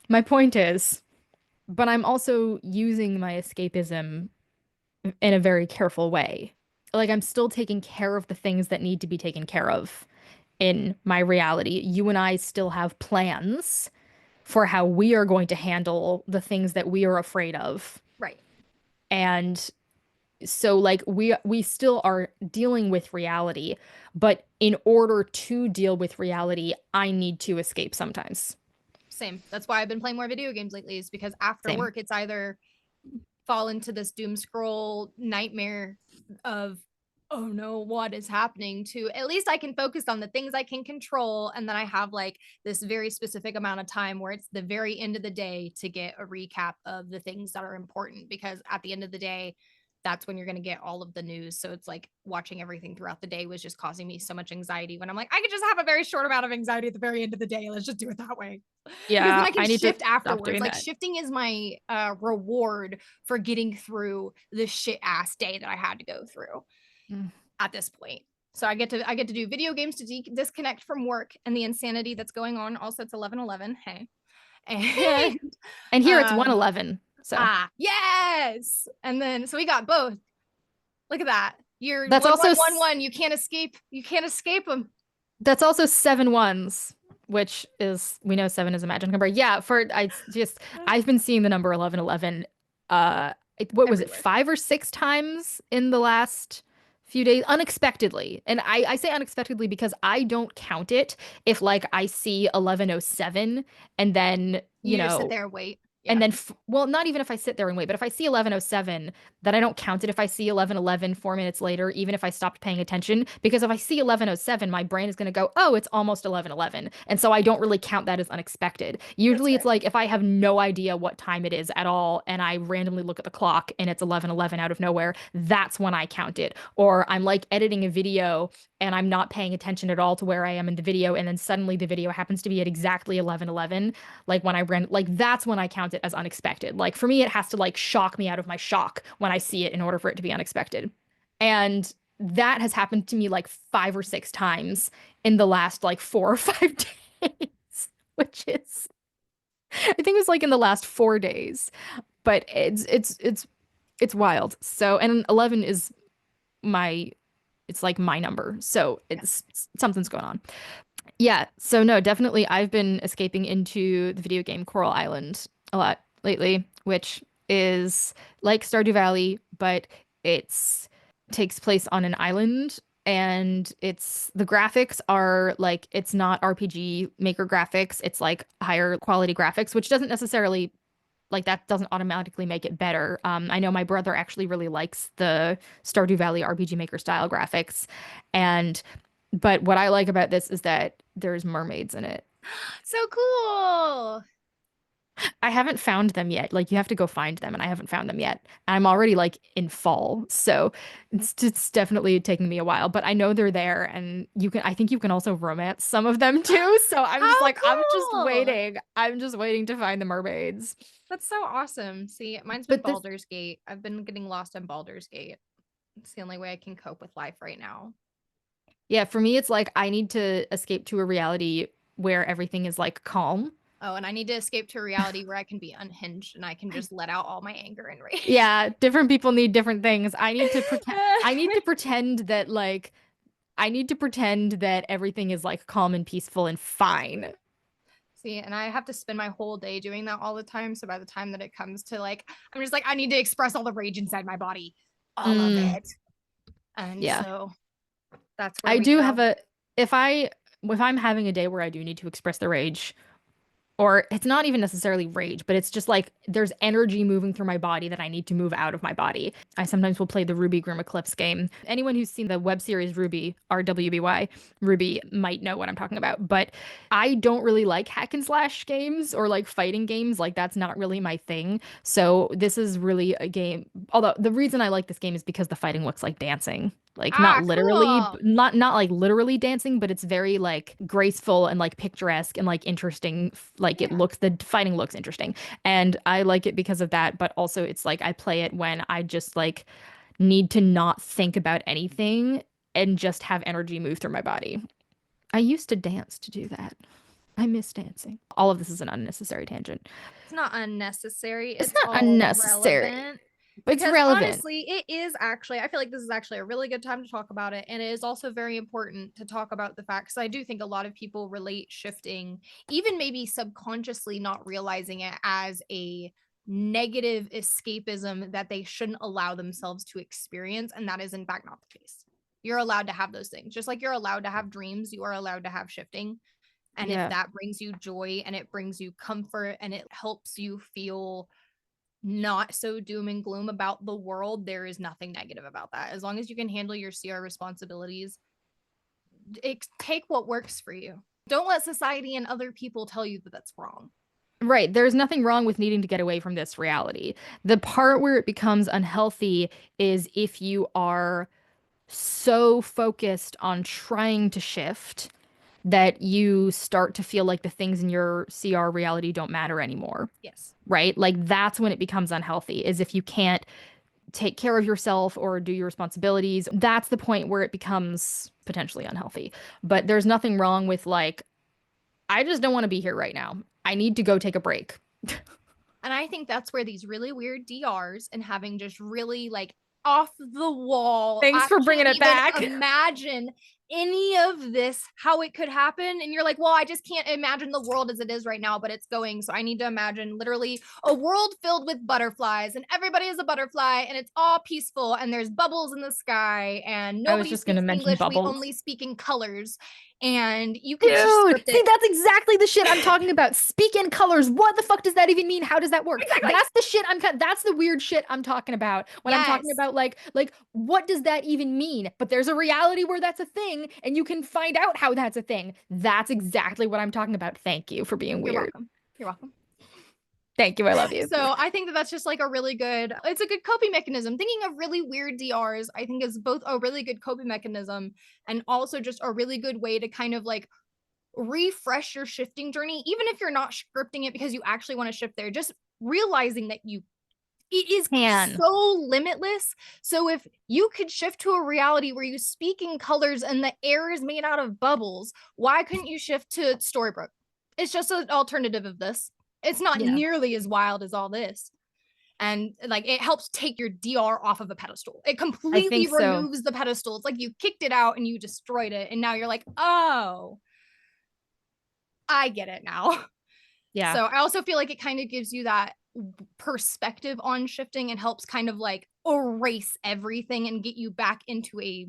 my point is, but I'm also using my escapism in a very careful way. Like I'm still taking care of the things that need to be taken care of in my reality. You and I still have plans for how we are going to handle the things that we are afraid of. Right. And so like we still are dealing with reality, but in order to deal with reality, I need to escape sometimes. Same. That's why I've been playing more video games lately, is because after Same. work, it's either fall into this doom scroll nightmare of, oh no, what is happening, to at least I can focus on the things I can control. And then I have like this very specific amount of time where it's the very end of the day to get a recap of the things that are important, because at the end of the day, that's when you're going to get all of the news. So it's like watching everything throughout the day was just causing me so much anxiety, when I'm like, I could just have a very short amount of anxiety at the very end of the day. Let's just do it that way. Because then Yeah, I can I need to shift stop afterwards. doing Like that. shifting is my reward for getting through the shit ass day that I had to go through Mm. at this point. So I get to do video games to disconnect from work and the insanity that's going on. Also, it's 11:11. Hey, Hey. and And here it's um 111. So yes, and then so we got both. Look at that. You're that's one also one one one. You can't escape. You can't escape them. that's also seven ones, which is we know seven is a magic number. Yeah, for I just I've been seeing the number 1111 what was it, Everywhere. 5 or 6 times in the last few days unexpectedly. And I say unexpectedly because I don't count it if like I see 1107 and then, you You just sit know, there and wait. and Yeah, then, well, not even if I sit there and wait, but if I see 1107, then I don't count it if I see 1111 4 minutes later, even if I stopped paying attention. Because if I see 1107, my brain is going to go, oh, it's almost 1111. And so I don't really count that as unexpected. that's Usually it's fair. like if I have no idea what time it is at all and I randomly look at the clock and it's 1111 out of nowhere, that's when I count it. Or I'm like editing a video and I'm not paying attention at all to where I am in the video. And then suddenly the video happens to be at exactly 1111 like when I ran, like that's when I count it as unexpected. Like for me, it has to like shock me out of my shock when I see it in order for it to be unexpected. And that has happened to me like 5 or 6 times in the last like 4 or 5 days, which is, I think it was like in the last 4 days, but it's wild. So, and 11 is my, it's like my number. So Yeah. it's something's going on. Yeah, so no, definitely I've been escaping into the video game Coral Island a lot lately, which is like Stardew Valley, but it's takes place on an island and it's the graphics are like it's not RPG Maker graphics, it's like higher quality graphics, which doesn't necessarily like that doesn't automatically make it better. I know my brother actually really likes the Stardew Valley RPG Maker style graphics, and but what I like about this is that there's mermaids in it. So cool. I haven't found them yet. Like you have to go find them and I haven't found them yet. I'm already like in fall. So it's definitely taking me a while, but I know they're there and I think you can also romance some of them too. So I'm just How like I'm just cool! waiting. I'm just waiting to find the mermaids. That's so awesome. See, mine's been But this Baldur's Gate. I've been getting lost in Baldur's Gate. It's the only way I can cope with life right now. Yeah, for me it's like I need to escape to a reality where everything is like calm. Oh, and I need to escape to a reality where I can be unhinged and I can just let out all my anger and rage. Yeah, different people need different things. I need to pretend that like I need to pretend that everything is like calm and peaceful and fine. See, and I have to spend my whole day doing that all the time. So by the time that it comes to like, I'm just like, I need to express all the rage inside my body, all of Mm, it. And yeah. so that's where I we do go. have a if I if I'm having a day where I do need to express the rage, or it's not even necessarily rage, but it's just like there's energy moving through my body that I need to move out of my body. I sometimes will play the Ruby Grim Eclipse game. Anyone who's seen the web series Ruby, RWBY, Ruby might know what I'm talking about. But I don't really like hack and slash games or like fighting games. Like that's not really my thing. So this is really a game. Although the reason I like this game is because the fighting looks like dancing. Like not Ah, literally, cool. not like literally dancing, but it's very like graceful and like picturesque and like interesting. Like it Yeah. looks, the fighting looks interesting, and I like it because of that. But also, it's like I play it when I just like need to not think about anything and just have energy move through my body. I used to dance to do that. I miss dancing. All of this is an unnecessary tangent. It's not unnecessary. It's It's not all unnecessary, relevant but it's because relevant. honestly, it is actually, I feel like this is actually a really good time to talk about it. And it is also very important to talk about the facts. I do think a lot of people relate shifting, even maybe subconsciously not realizing it as a negative escapism that they shouldn't allow themselves to experience. And that is, in fact, not the case. You're allowed to have those things. Just like you're allowed to have dreams, you are allowed to have shifting. And if Yeah. that brings you joy and it brings you comfort and it helps you feel not so doom and gloom about the world, there is nothing negative about that. As long as you can handle your CR responsibilities, take what works for you. Don't let society and other people tell you that that's wrong. Right. There's nothing wrong with needing to get away from this reality. The part where it becomes unhealthy is if you are so focused on trying to shift that you start to feel like the things in your CR reality don't matter anymore. Yes. Right? Like that's when it becomes unhealthy, is if you can't take care of yourself or do your responsibilities. That's the point where it becomes potentially unhealthy. But there's nothing wrong with like, I just don't want to be here right now. I need to go take a break. And I think that's where these really weird DRs and having just really like off the wall, Thanks I for bringing can't it even back. imagine any of this, how it could happen. And you're like, well, I just can't imagine the world as it is right now, but it's going. So I need to imagine literally a world filled with butterflies and everybody is a butterfly and it's all peaceful and there's bubbles in the sky and I was nobody just going to speaks mention English. We bubbles. only speak in colors and you could just Dude, script see, it. that's exactly the shit I'm talking about. Speak in colors. What the fuck does that even mean? How does that work? Exactly. That's the shit that's the weird shit I'm talking about when I'm talking Yes. about like what does that even mean? But there's a reality where that's a thing and you can find out how that's a thing. That's exactly what I'm talking about. Thank you for being You're weird. welcome. You're welcome. Thank you. I love you. So I think that that's just like a really good, it's a good coping mechanism. Thinking of really weird DRs, I think is both a really good coping mechanism and also just a really good way to kind of like refresh your shifting journey, even if you're not scripting it because you actually want to shift there, just realizing that it is Can. so limitless. So if you could shift to a reality where you speak in colors and the air is made out of bubbles, why couldn't you shift to Storybrooke? It's just an alternative of this. It's not Yeah. nearly as wild as all this. And like it helps take your DR off of a pedestal. It I completely think so. removes the pedestal. It's like you kicked it out and you destroyed it. And now you're like, oh, I get it now. Yeah. So I also feel like it kind of gives you that perspective on shifting and helps kind of like erase everything and get you back into a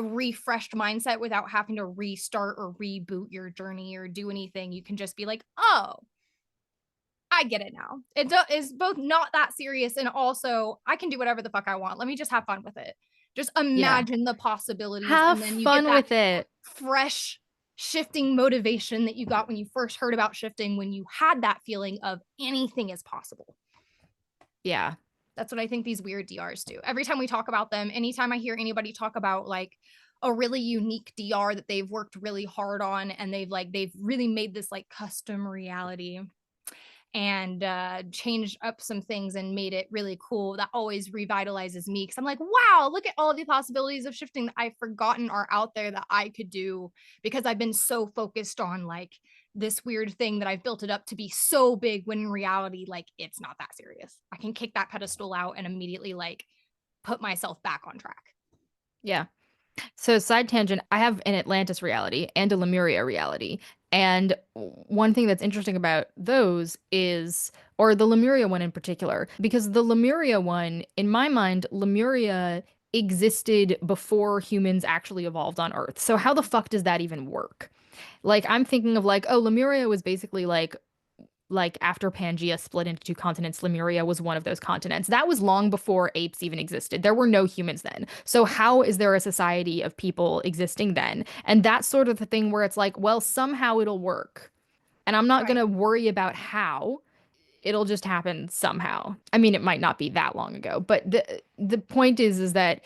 refreshed mindset without having to restart or reboot your journey or do anything. You can just be like, oh, I get it now. It is both not that serious and also I can do whatever the fuck I want. Let me just have fun with it. Just Yeah. imagine the possibilities Have and then you get fun that with it. fresh shifting motivation that you got when you first heard about shifting, when you had that feeling of anything is possible. Yeah. That's what I think these weird DRs do. Every time we talk about them, anytime I hear anybody talk about like a really unique DR that they've worked really hard on and they've really made this like custom reality and changed up some things and made it really cool, that always revitalizes me because I'm like, wow, look at all of the possibilities of shifting that I've forgotten are out there that I could do because I've been so focused on like this weird thing that I've built it up to be so big when in reality, like it's not that serious. I can kick that pedestal out and immediately like put myself back on track. Yeah. So, side tangent, I have an Atlantis reality and a Lemuria reality. And one thing that's interesting about those is, or the Lemuria one in particular, because the Lemuria one, in my mind, Lemuria existed before humans actually evolved on Earth. So, how the fuck does that even work? Like, I'm thinking of like, oh, Lemuria was basically like after Pangea split into two continents, Lemuria was one of those continents. That was long before apes even existed. There were no humans then. So how is there a society of people existing then? And that's sort of the thing where it's like, well, somehow it'll work. And I'm not going Right. to worry about how. It'll just happen somehow. I mean, it might not be that long ago, but the point is that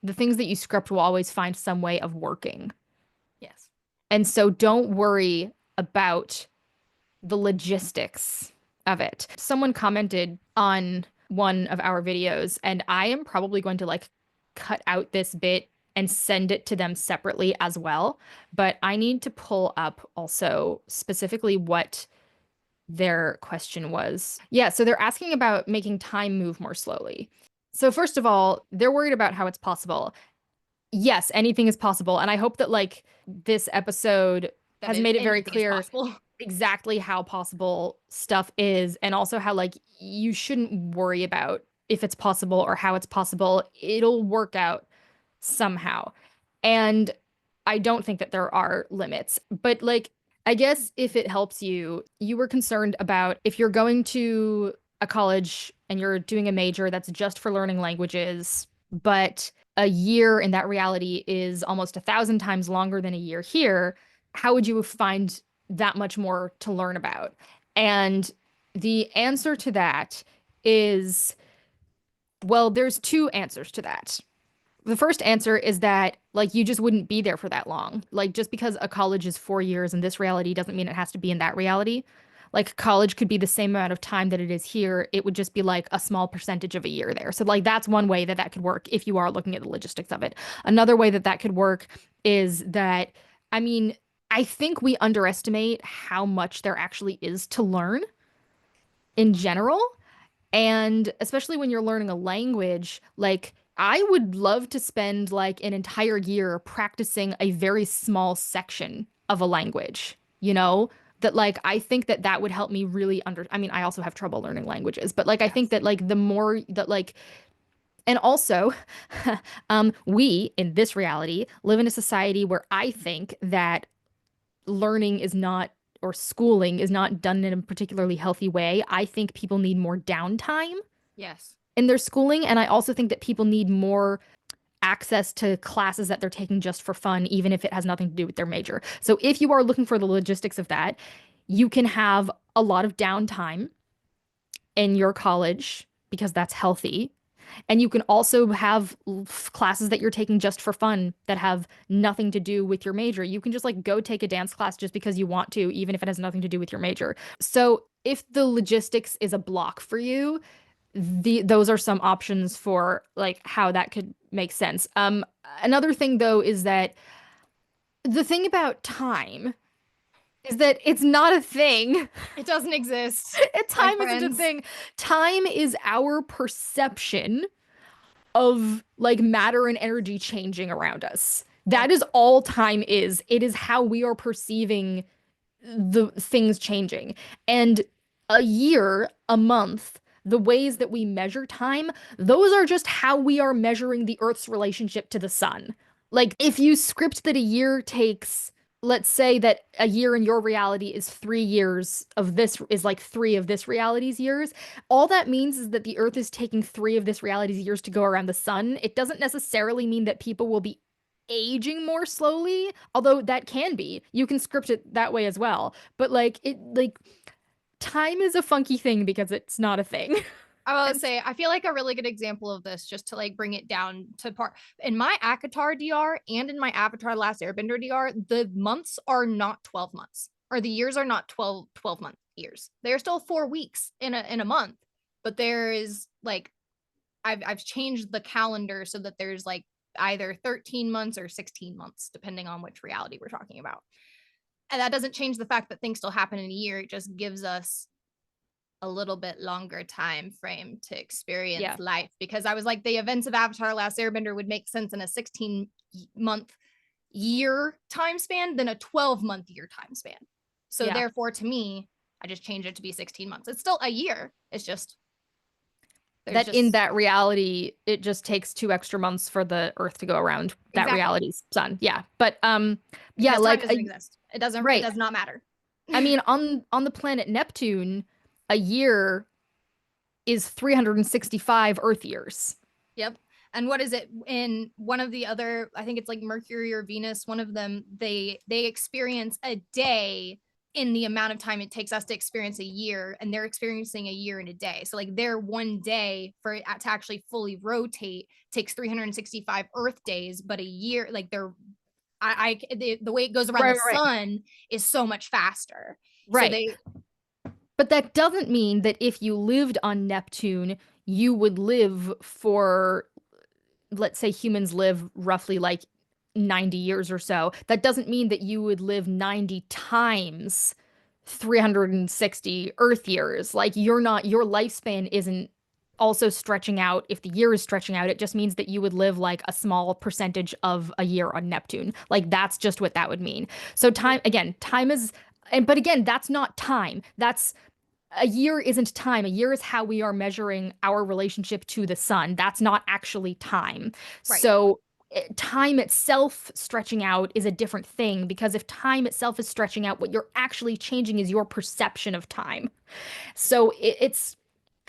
the things that you script will always find some way of working. Yes. And so don't worry about the logistics of it. Someone commented on one of our videos, and I am probably going to like cut out this bit and send it to them separately as well. But I need to pull up also specifically what their question was. Yeah, so they're asking about making time move more slowly. So, first of all, they're worried about how it's possible. Yes, anything is possible. And I hope that like this episode That has made it very anything is clear possible. exactly how possible stuff is, and also how like you shouldn't worry about if it's possible or how it's possible. It'll work out somehow. And I don't think that there are limits. But like, I guess if it helps you, you were concerned about if you're going to a college and you're doing a major that's just for learning languages, but a year in that reality is almost 1,000 times longer than a year here, how would you find that much more to learn about? And the answer to that is, well, there's two answers to that. The first answer is that like you just wouldn't be there for that long. Like just because a college is 4 years in this reality doesn't mean it has to be in that reality. Like college could be the same amount of time that it is here. It would just be like a small percentage of a year there. So like that's one way that that could work if you are looking at the logistics of it. Another way that that could work is that, I mean, I think we underestimate how much there actually is to learn in general. And especially when you're learning a language, like I would love to spend like an entire year practicing a very small section of a language, you know? That like I think that that would help me really I mean, I also have trouble learning languages, but like I think Yes. that like the more that like and also we in this reality live in a society where I think that learning is not or schooling is not done in a particularly healthy way. I think people need more downtime Yes. in their schooling. And I also think that people need more access to classes that they're taking just for fun, even if it has nothing to do with their major. So if you are looking for the logistics of that, you can have a lot of downtime in your college because that's healthy. And you can also have classes that you're taking just for fun that have nothing to do with your major. You can just like go take a dance class just because you want to, even if it has nothing to do with your major. So if the logistics is a block for you, those are some options for like how that could make sense. Another thing though is that the thing about time is that it's not a thing. It doesn't exist, my Time isn't a friends. thing. Time is our perception of like matter and energy changing around us. That Yep. is all time is. It is how we are perceiving the things changing. And a year, a month, the ways that we measure time, those are just how we are measuring the Earth's relationship to the sun. Like, if you script that a year takes, let's say that a year in your reality is 3 years of this, is like three of this reality's years, all that means is that the Earth is taking three of this reality's years to go around the sun. It doesn't necessarily mean that people will be aging more slowly, although that can be. You can script it that way as well. But like time is a funky thing because it's not a thing. I will And say, I feel like a really good example of this, just to like bring it down to part in my Akatar DR and in my Avatar Last Airbender DR, the months are not 12 months, or the years are not 12 month years. They're still 4 weeks in a month, but there is like I've changed the calendar so that there's like either 13 months or 16 months, depending on which reality we're talking about. And that doesn't change the fact that things still happen in a year. It just gives us a little bit longer time frame to experience yeah, life, because I was like, the events of Avatar Last Airbender would make sense in a 16-month year time span than a 12-month year time span. So yeah. therefore, to me, I just changed it to be 16 months. It's still a year. It's just there's That in just that reality, it just takes 2 extra months for the Earth to go around that exactly, reality's sun. Yeah. But yeah, because time like doesn't exist. It right. does not matter. I mean, on the planet Neptune, a year is 365 Earth years. Yep. And what is it in one of the other, I think it's like Mercury or Venus, one of them, they experience a day in the amount of time it takes us to experience a year, and they're experiencing a year in a day. So like their one day for it to actually fully rotate takes 365 Earth days, but a year, like they're the way it goes around Right, the right, right. sun is so much faster. So Right. they But that doesn't mean that if you lived on Neptune, you would live for, let's say humans live roughly like 90 years or so. That doesn't mean that you would live 90 times 360 Earth years. Like you're not, your lifespan isn't also stretching out. If the year is stretching out, it just means that you would live like a small percentage of a year on Neptune. Like that's just what that would mean. So time, again, time is, and but again, that's not time. That's a year isn't time. A year is how we are measuring our relationship to the sun. That's not actually time. right. So time itself stretching out is a different thing because if time itself is stretching out, what you're actually changing is your perception of time. So it's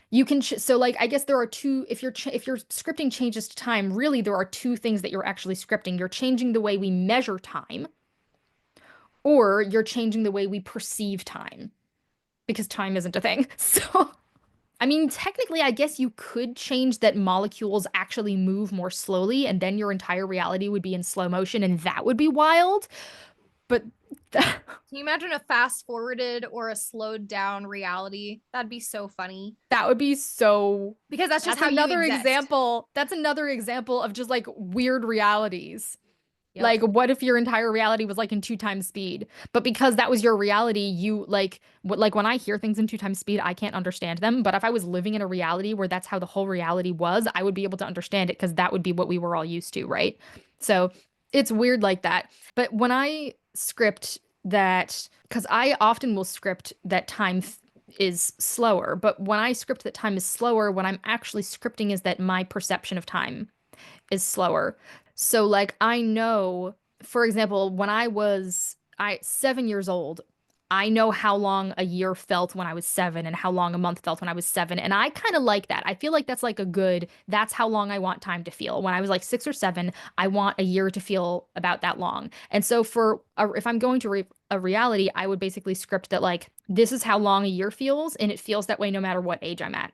you can so like I guess there are two if you're scripting changes to time, really there are two things that you're actually scripting. You're changing the way we measure time or you're changing the way we perceive time because time isn't a thing. So I mean, technically, I guess you could change that molecules actually move more slowly, and then your entire reality would be in slow motion, and that would be wild. But that, Can you imagine a fast forwarded or a slowed down reality? That'd be so funny, that would be so. because that's just That's how you another exist. example. That's another example of just like weird realities. Yep. Like, what if your entire reality was like in 2 times speed? But because that was your reality, you like what like when I hear things in 2 times speed, I can't understand them. But if I was living in a reality where that's how the whole reality was, I would be able to understand it because that would be what we were all used to, right? So it's weird like that. But when I script that, because I often will script that is slower, but when I script that time is slower, what I'm actually scripting is that my perception of time is slower. So like I know, for example, when I 7 years old, I know how long a year felt when I was 7 and how long a month felt when I was 7. And I kind of like that. I feel like that's like a good, that's how long I want time to feel. When I was like 6 or 7, I want a year to feel about that long. And so if I'm going to a reality, I would basically script that like, this is how long a year feels. And it feels that way no matter what age I'm at.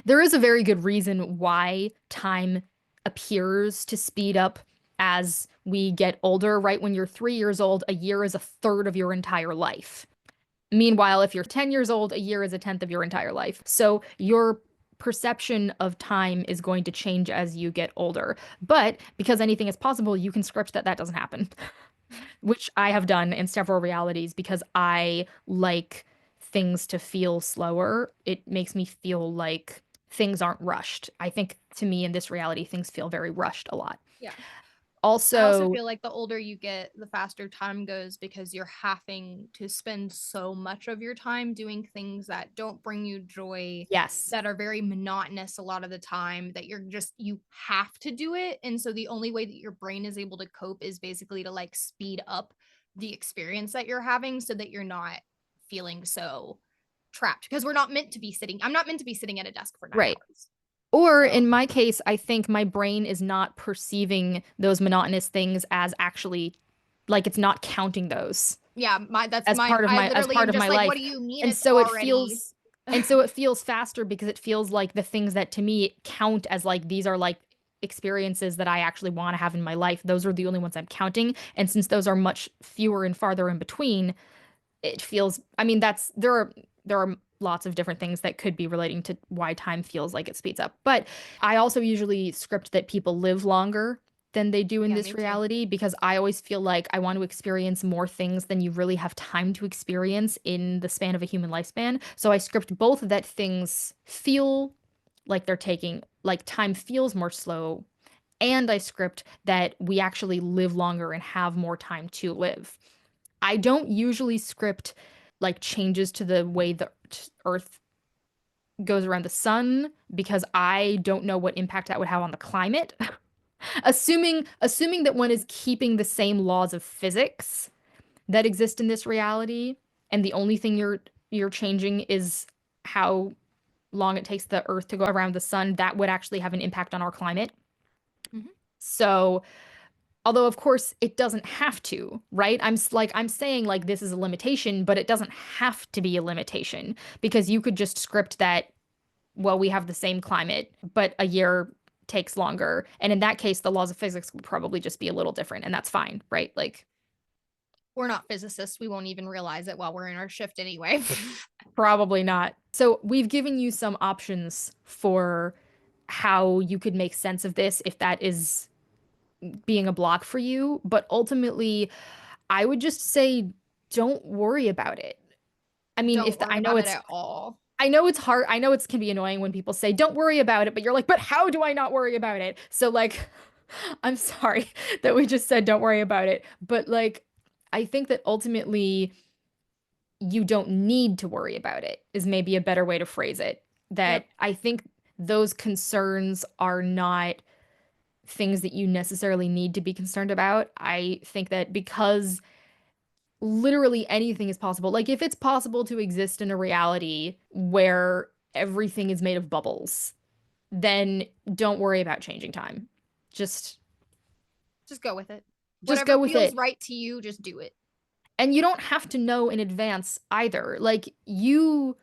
There is a very good reason why time appears to speed up as we get older. Right when you're 3 years old, a year is a third of your entire life. Meanwhile, if you're 10 years old, a year is a tenth of your entire life. So your perception of time is going to change as you get older. But because anything is possible, you can script that that doesn't happen, which I have done in several realities because I like things to feel slower. It makes me feel like things aren't rushed. I think to me in this reality, things feel very rushed a lot. Yeah. I also Also, feel like the older you get, the faster time goes, because you're having to spend so much of your time doing things that don't bring you joy, yes, that are very monotonous a lot of the time, that you have to do it. And so the only way that your brain is able to cope is basically to like speed up the experience that you're having so that you're not feeling so trapped, because we're not meant to be sitting. I'm not meant to be sitting at a desk for nine right. hours. Or So in my case, I think my brain is not perceiving those monotonous things as actually like it's not counting those yeah, that's mine. I as literally part am of just my like, what life. do you mean And it's so it already? feels and so it feels faster because it feels like the things that to me count as like these are like experiences that I actually want to have in my life. Those are the only ones I'm counting. And since those are much fewer and farther in between, it feels, I mean, that's there are lots of different things that could be relating to why time feels like it speeds up. But I also usually script that people live longer than they do in Yeah, me this too. reality because I always feel like I want to experience more things than you really have time to experience in the span of a human lifespan. So I script both that things feel like they're taking, like time feels more slow, and I script that we actually live longer and have more time to live. I don't usually script like changes to the way the Earth goes around the sun because I don't know what impact that would have on the climate. Assuming that one is keeping the same laws of physics that exist in this reality, and the only thing you're changing is how long it takes the Earth to go around the sun, that would actually have an impact on our climate. Mhm. So although, of course, it doesn't have to, right? I'm saying like this is a limitation, but it doesn't have to be a limitation because you could just script that, well, we have the same climate, but a year takes longer. And in that case, the laws of physics would probably just be a little different, and that's fine, right? Like, We're not physicists. We won't even realize it while we're in our shift anyway. probably not. So we've given you some options for how you could make sense of this if that is being a block for you, but ultimately, I would just say don't worry about it. I mean, Don't worry about it at all. I know it's hard. I know it can be annoying when people say don't worry about it, but you're like, but how do I not worry about it? So like, I'm sorry that we just said don't worry about it, but like, I think that ultimately you don't need to worry about it is maybe a better way to phrase it. Yep. That I think those concerns are not things that you necessarily need to be concerned about. I think that because literally anything is possible. Like if it's possible to exist in a reality where everything is made of bubbles, then don't worry about changing time. Just Just go with it. just Whatever go with feels it. right to you, just do it. And you don't have to know in advance either. Like you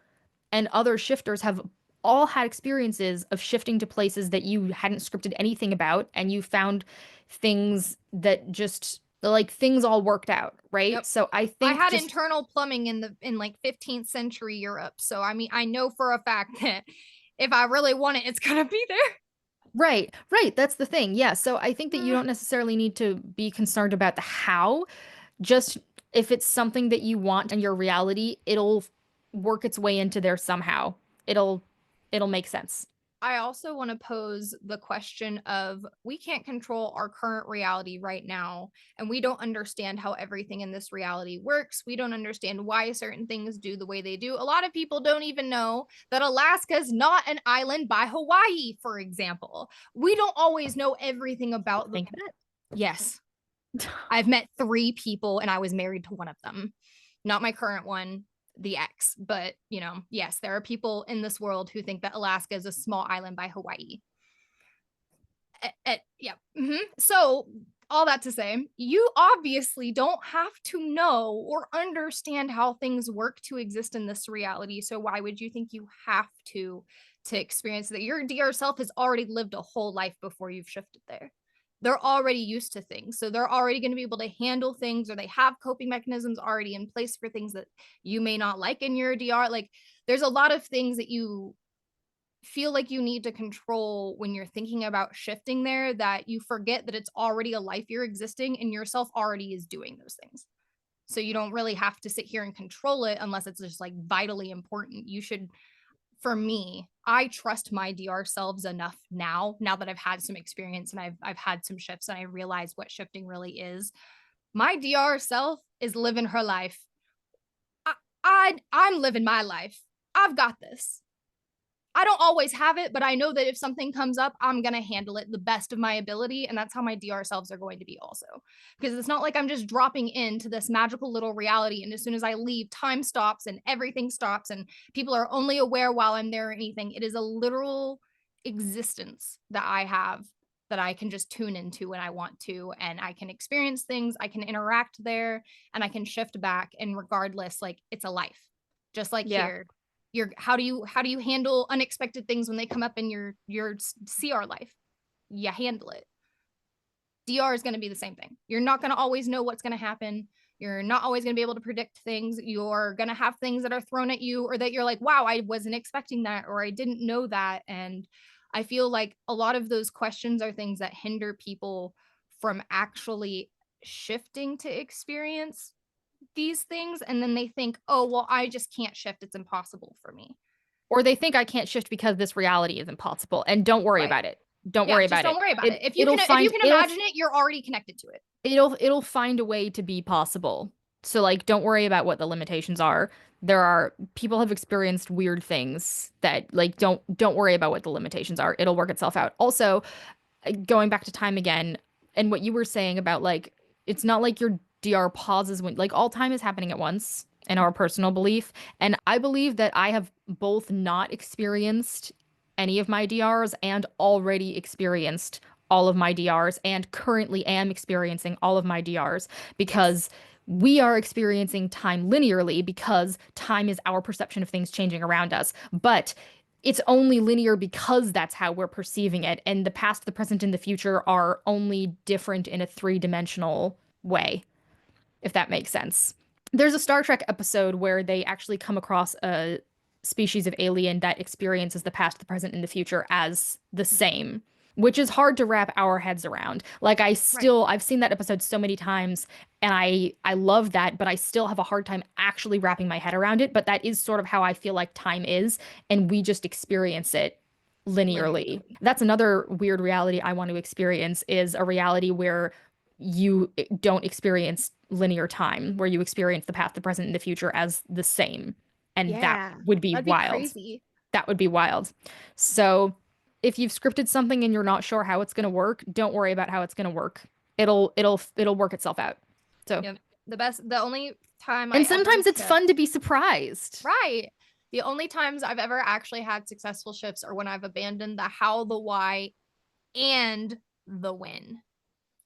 and other shifters have all had experiences of shifting to places that you hadn't scripted anything about, and you found things that just like things all worked out, right? Yep. So I I think had just internal plumbing in like 15th century Europe. So I mean, I know for a fact that if I really want it, it's gonna be right, right. That's the thing. Yeah. So I think that you there. don't necessarily need to be concerned about the how. Just if it's something that you want in your reality, it'll work its way into there somehow. It'll it'll make sense. I also want to pose the question of we can't control our current reality right now, and we don't understand how everything in this reality works. We don't understand why certain things do the way they do. A lot of people don't even know that Alaska is not an island by Hawaii, for example. We don't always know everything People about the. think that. Yes, I've met 3 people and I was married to one of them. Not my current one, the ex, but yes, there are people in this world who think that Alaska is a small island by Hawaii. Yeah. So, all that to say, you obviously don't have to know or understand how things work to exist in this reality. So, why would you think you have to experience that? Your DR self has already lived a whole life before you've shifted there. They're already used to things. So they're already going to be able to handle things, or they have coping mechanisms already in place for things that you may not like in your DR. Like there's a lot of things that you feel like you need to control when you're thinking about shifting there, that you forget that it's already a life you're existing and yourself already is doing those things. So you don't really have to sit here and control it unless it's just like vitally important. You should, for me, I trust my DR selves enough now that I've had some experience and I've had some shifts and I realize what shifting really is. My DR self is living her life. I'm living my life. I've got this. I don't always have it, but I know that if something comes up, I'm going to handle it the best of my ability. And that's how my DR selves are going to be also. Because it's not like I'm just dropping into this magical little reality. And as soon as I leave, time stops and everything stops and people are only aware while I'm there or anything. It is a literal existence that I have that I can just tune into when I want to, and I can experience things, I can interact there, and I can shift back. And regardless, like it's a life. Just like Yeah. here, how do you handle unexpected things when they come up in your CR life? You handle it. DR is going to be the same thing. You're not going to always know what's going to happen. You're not always going to be able to predict things. You're going to have things that are thrown at you, or that you're like, wow, I wasn't expecting that, or I didn't know that. And I feel like a lot of those questions are things that hinder people from actually shifting to experience these things. And then they think, oh, well, I just can't shift. It's impossible for me. Or they think I can't shift because this reality is impossible. And don't worry Right. about it. Don't Yeah. worry Just about don't it. worry about it. If you It'll can, if you find can imagine it, you're already connected to it. it'll find a way to be possible. So like don't worry about what the limitations are. There are people have experienced weird things that like don't worry about what the limitations are. It'll work itself out. Also, going back to time again, and what you were saying about like it's not like your DR pauses when like all time is happening at once in our personal belief. And I believe that I have both not experienced any of my DRs and already experienced all of my DRs and currently am experiencing all of my DRs Yes. because we are experiencing time linearly because time is our perception of things changing around us. But it's only linear because that's how we're perceiving it. And the past, the present, and the future are only different in a three-dimensional way, if that makes sense. There's a Star Trek episode where they actually come across a species of alien that experiences the past, the present, and the future as the same, which is hard to wrap our heads around. Like Right. I've seen that episode so many times and I love that, but I still have a hard time actually wrapping my head around it. But that is sort of how I feel like time is, and we just experience it linearly. Linearly. That's another weird reality I want to experience is a reality where you don't experience linear time, where you experience the past, the present, and the future as the same. And that Yeah. would be That'd be wild. crazy. That would be wild. So if you've scripted something and you're not sure how it's going to work, don't worry about how it's going to work. It'll work itself out. So, Yep. The only time I and ever sometimes it's shift, fun to be surprised. right. The only times I've ever actually had successful shifts are when I've abandoned the how, the why, and the when.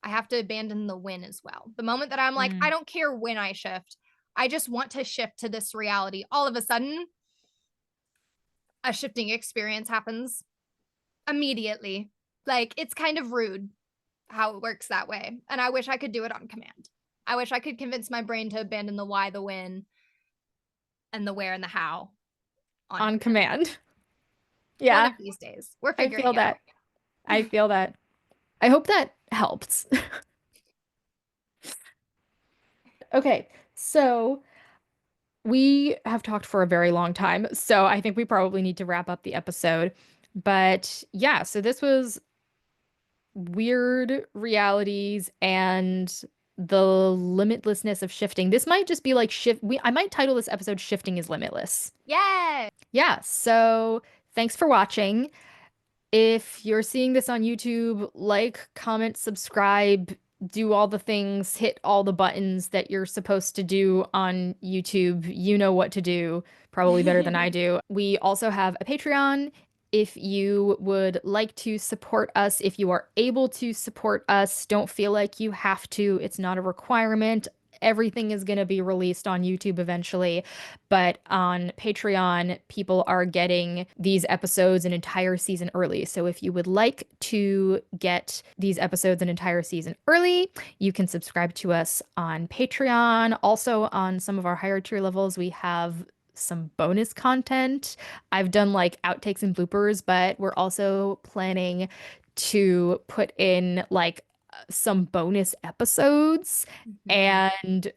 I have to abandon the when as well. The moment that I'm like, I Mm. don't care when I shift, I just want to shift to this reality. All of a sudden, a shifting experience happens immediately. Like it's kind of rude how it works that way. And I wish I could do it on command. I wish I could convince my brain to abandon the why, the when, and the where and the how on On command. command. One Yeah, of these days. We're I figuring feel it out. that. I feel that. I hope that helps. Okay, so we have talked for a very long time, so I think we probably need to wrap up the episode. But yeah, so this was weird realities and the limitlessness of shifting. This might just be like I might title this episode Shifting is Limitless. Yeah. Yeah, so thanks for watching. If you're seeing this on YouTube, like, comment, subscribe, do all the things, hit all the buttons that you're supposed to do on YouTube. You know what to do, probably better than I do. We also have a Patreon. If you would like to support us, if you are able to support us, don't feel like you have to. It's not a requirement. Everything is going to be released on YouTube eventually. But on Patreon, people are getting these episodes an entire season early. So if you would like to get these episodes an entire season early, you can subscribe to us on Patreon. Also, on some of our higher tier levels, we have some bonus content. I've done like outtakes and bloopers, but we're also planning to put in like some bonus episodes Mhm. and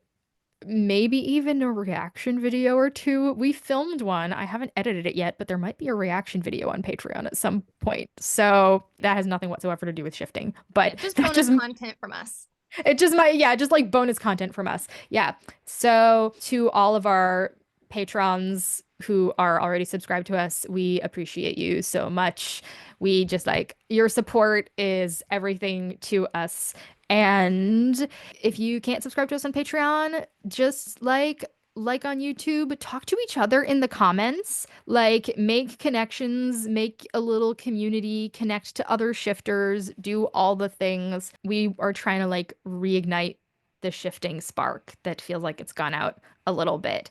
maybe even a reaction video or two. We filmed one. I haven't edited it yet, but there might be a reaction video on Patreon at some point. So that has nothing whatsoever to do with shifting, Yeah, but just that bonus just content from us. it just might, yeah, just like bonus content from us. Yeah. So to all of our patrons who are already subscribed to us, we appreciate you so much. We just like your support is everything to us. And if you can't subscribe to us on Patreon, just like like on YouTube, talk to each other in the comments, like make connections, make a little community, connect to other shifters, do all the things. We are trying to like reignite the shifting spark that feels like it's gone out a little bit.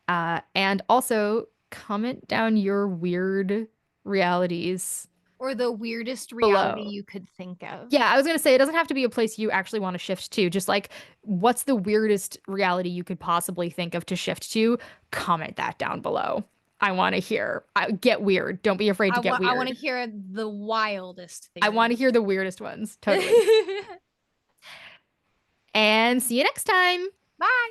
And also comment down your weird realities Or the weirdest reality below. you could think of. Yeah, I was gonna say it doesn't have to be a place you actually want to shift to. Just like, what's the weirdest reality you could possibly think of to shift to? Comment that down below. I want to hear. Get weird. Don't be afraid to get I want to weird. hear the wildest I want to theories. hear the weirdest ones. Totally. And see you next time. Bye.